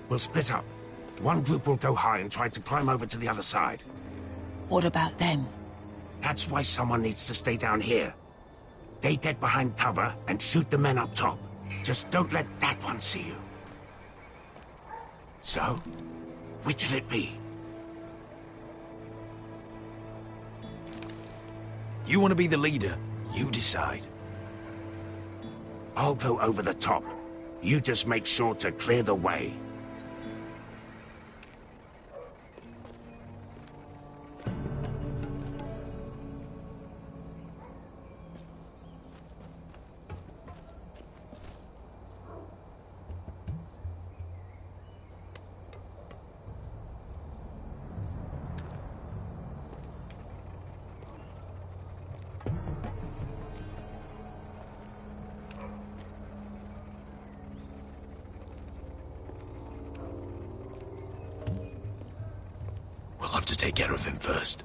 Speaker 16: We'll split up. One group will go high and try to climb over to the other side.
Speaker 12: What about them?
Speaker 16: That's why someone needs to stay down here. They get behind cover and shoot the men up top. Just don't let that one see you. So, which'll it be?
Speaker 19: You want to be the leader? You decide.
Speaker 16: I'll go over the top. You just make sure to clear the way.
Speaker 19: We'll have to take care of him first.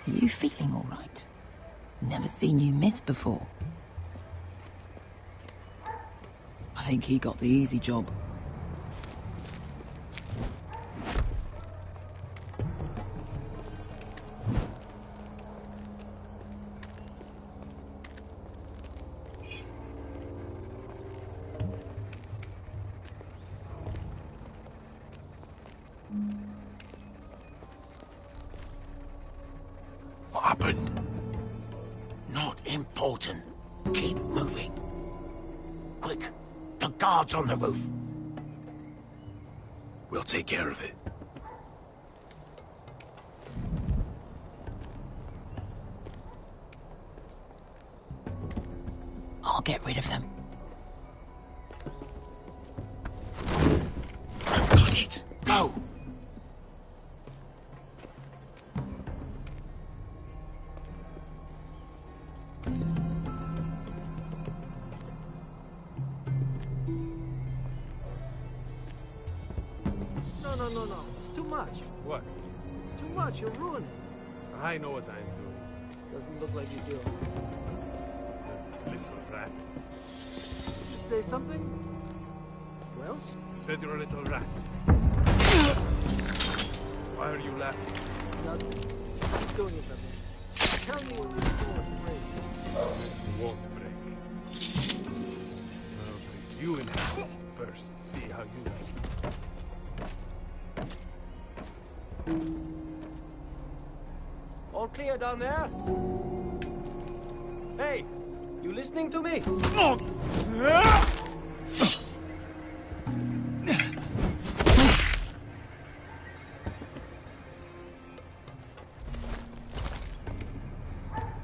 Speaker 11: Are you feeling all right? Never seen you miss before. I think he got the easy job.
Speaker 16: What happened? Not important. Keep moving. Quick, the guards on the roof.
Speaker 19: We'll take care of it.
Speaker 11: I'll get rid of them.
Speaker 16: Got it. Go.
Speaker 17: No. It's too much.
Speaker 18: What?
Speaker 17: It's too much. You'll ruin it.
Speaker 18: I know what I'm doing.
Speaker 17: Doesn't look like you do.
Speaker 18: Little rat.
Speaker 17: Did you say something? Well?
Speaker 18: Said you're a little rat. Why are you laughing?
Speaker 17: Nothing. Keep doing it, nothing. Tell me when you're still afraid.
Speaker 18: You won't break. you inhabit first. See how you like it.
Speaker 13: All clear down there? Hey, you listening to me?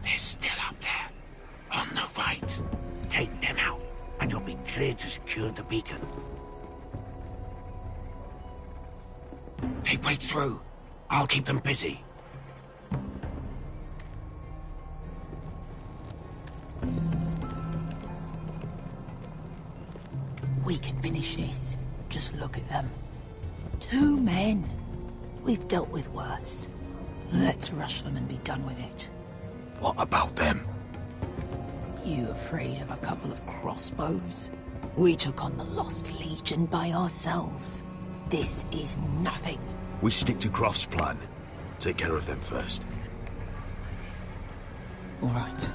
Speaker 10: They're still up there. On the right. Take them out, and you'll be cleared to secure the beacon. They break through. I'll keep them busy.
Speaker 12: We can finish this. Just look at them. 2 men. We've dealt with worse. Let's rush them and be done with it.
Speaker 10: What about them?
Speaker 12: You afraid of a couple of crossbows? We took on the Lost Legion by ourselves. This is nothing.
Speaker 3: We stick to Croft's plan. Take care of them first.
Speaker 12: All right.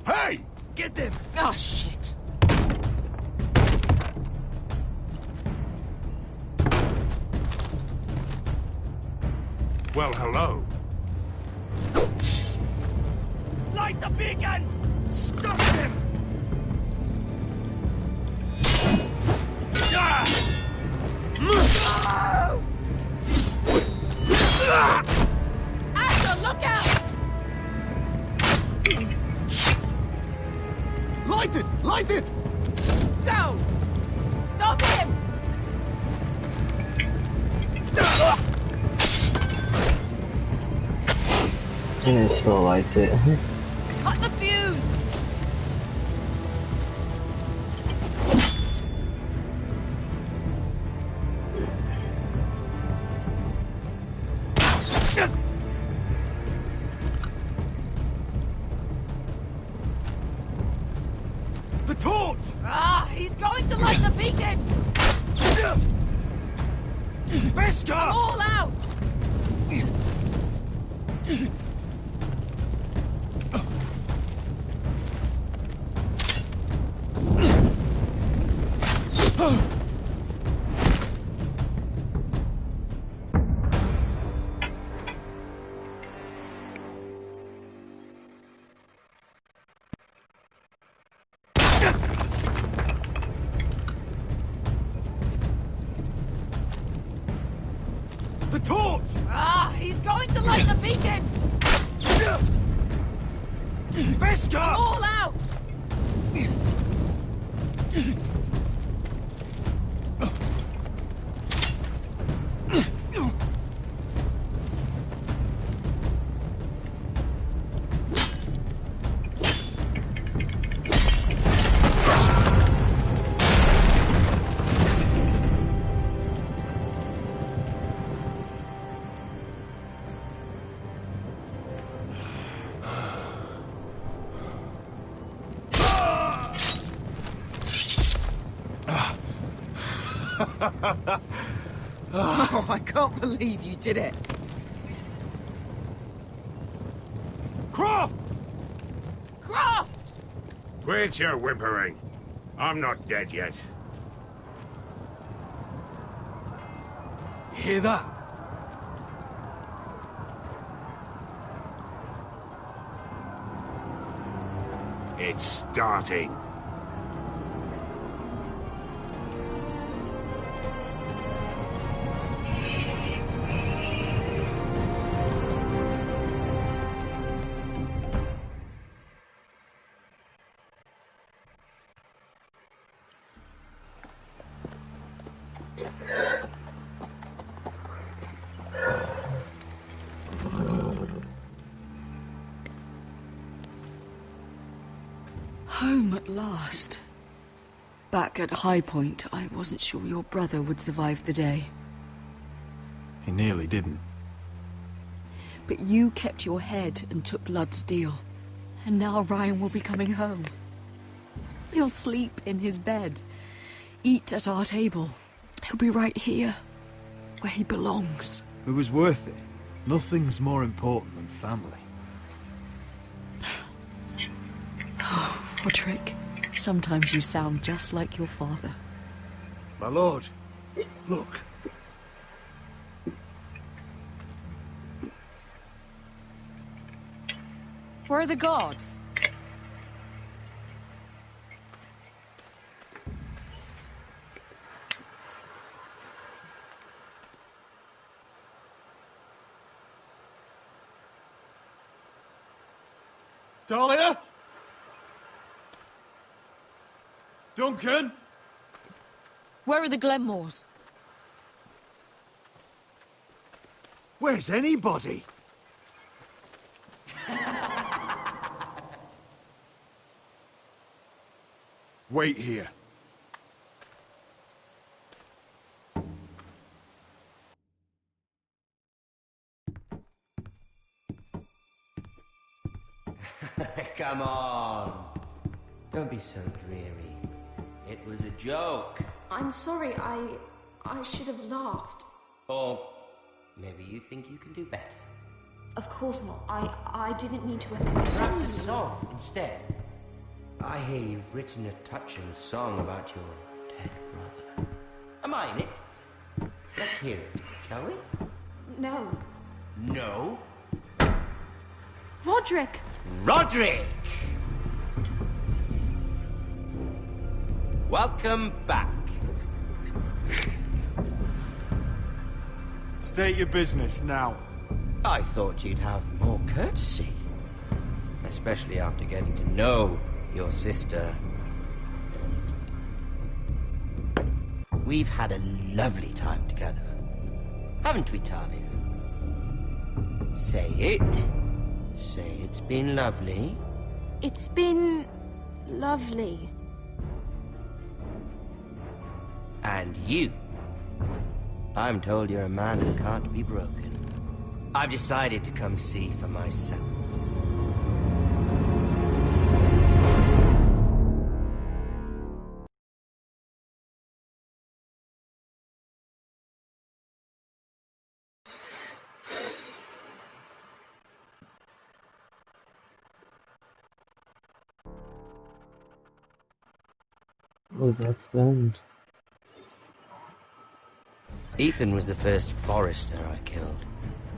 Speaker 10: Hey! Get them!
Speaker 12: Oh, shit.
Speaker 16: Well, hello.
Speaker 10: Light the beacon! Stop them!
Speaker 12: Asher, look out!
Speaker 10: Light it! Light it!
Speaker 12: Go! Stop him!
Speaker 20: And it still lights it.
Speaker 12: Cut the fuse!
Speaker 10: The torch!
Speaker 12: Ah, he's going to light the beacon!
Speaker 10: Beskar!
Speaker 12: I'm all out!
Speaker 10: The torch!
Speaker 12: Ah, he's going to light the beacon!
Speaker 10: Beskar!
Speaker 12: I'm all out! Oh, I can't believe you did it.
Speaker 10: Croft!
Speaker 12: Croft!
Speaker 16: Quit your whimpering. I'm not dead yet.
Speaker 10: You hear that?
Speaker 16: It's starting.
Speaker 5: Home at last. Back at High Point, I wasn't sure your brother would survive the day.
Speaker 3: He nearly didn't.
Speaker 5: But you kept your head and took Ludd's deal. And now Ryan will be coming home. He'll sleep in his bed, eat at our table. He'll be right here, where he belongs.
Speaker 3: It was worth it. Nothing's more important than family.
Speaker 5: Oh, Roderick, sometimes you sound just like your father.
Speaker 8: My lord, look.
Speaker 12: Where are the guards?
Speaker 2: Talia? Duncan?
Speaker 12: Where are the Glenmores?
Speaker 8: Where's anybody?
Speaker 2: Wait here.
Speaker 13: Come on. Don't be so dreary. It was a joke.
Speaker 1: I'm sorry, I should have laughed.
Speaker 13: Or maybe you think you can do better.
Speaker 1: Of course not. I didn't mean to offend you.
Speaker 13: Perhaps a song instead. I hear you've written a touching song about your dead brother. Am I in it? Let's hear it, shall we?
Speaker 1: No.
Speaker 13: No?
Speaker 1: Roderick!
Speaker 13: Roderick! Welcome back.
Speaker 2: State your business now.
Speaker 13: I thought you'd have more courtesy. Especially after getting to know your sister. We've had a lovely time together. Haven't we, Talia? Say it. Say it's been lovely.
Speaker 1: It's been lovely.
Speaker 13: And you. I'm told you're a man who can't be broken. I've decided to come see for myself.
Speaker 20: Oh, that's the end.
Speaker 13: Ethan was the first Forrester I killed.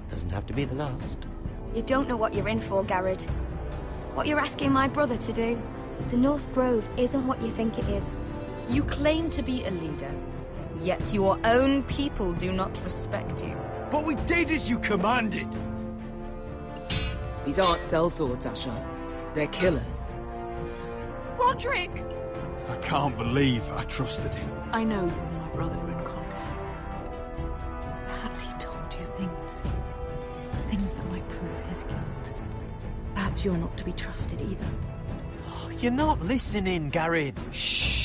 Speaker 13: Doesn't have to be the last.
Speaker 9: You don't know what you're in for, Garrett. What you're asking my brother to do. The North Grove isn't what you think it is.
Speaker 11: You claim to be a leader, yet your own people do not respect you.
Speaker 7: But we did as you commanded.
Speaker 12: These aren't sellswords, Asher. They're killers. Roderick!
Speaker 2: I can't believe I trusted him.
Speaker 5: I know you and my brother were in contact. Perhaps he told you things. Things that might prove his guilt. Perhaps you're not to be trusted either.
Speaker 19: Oh, you're not listening, Garrett.
Speaker 13: Shh.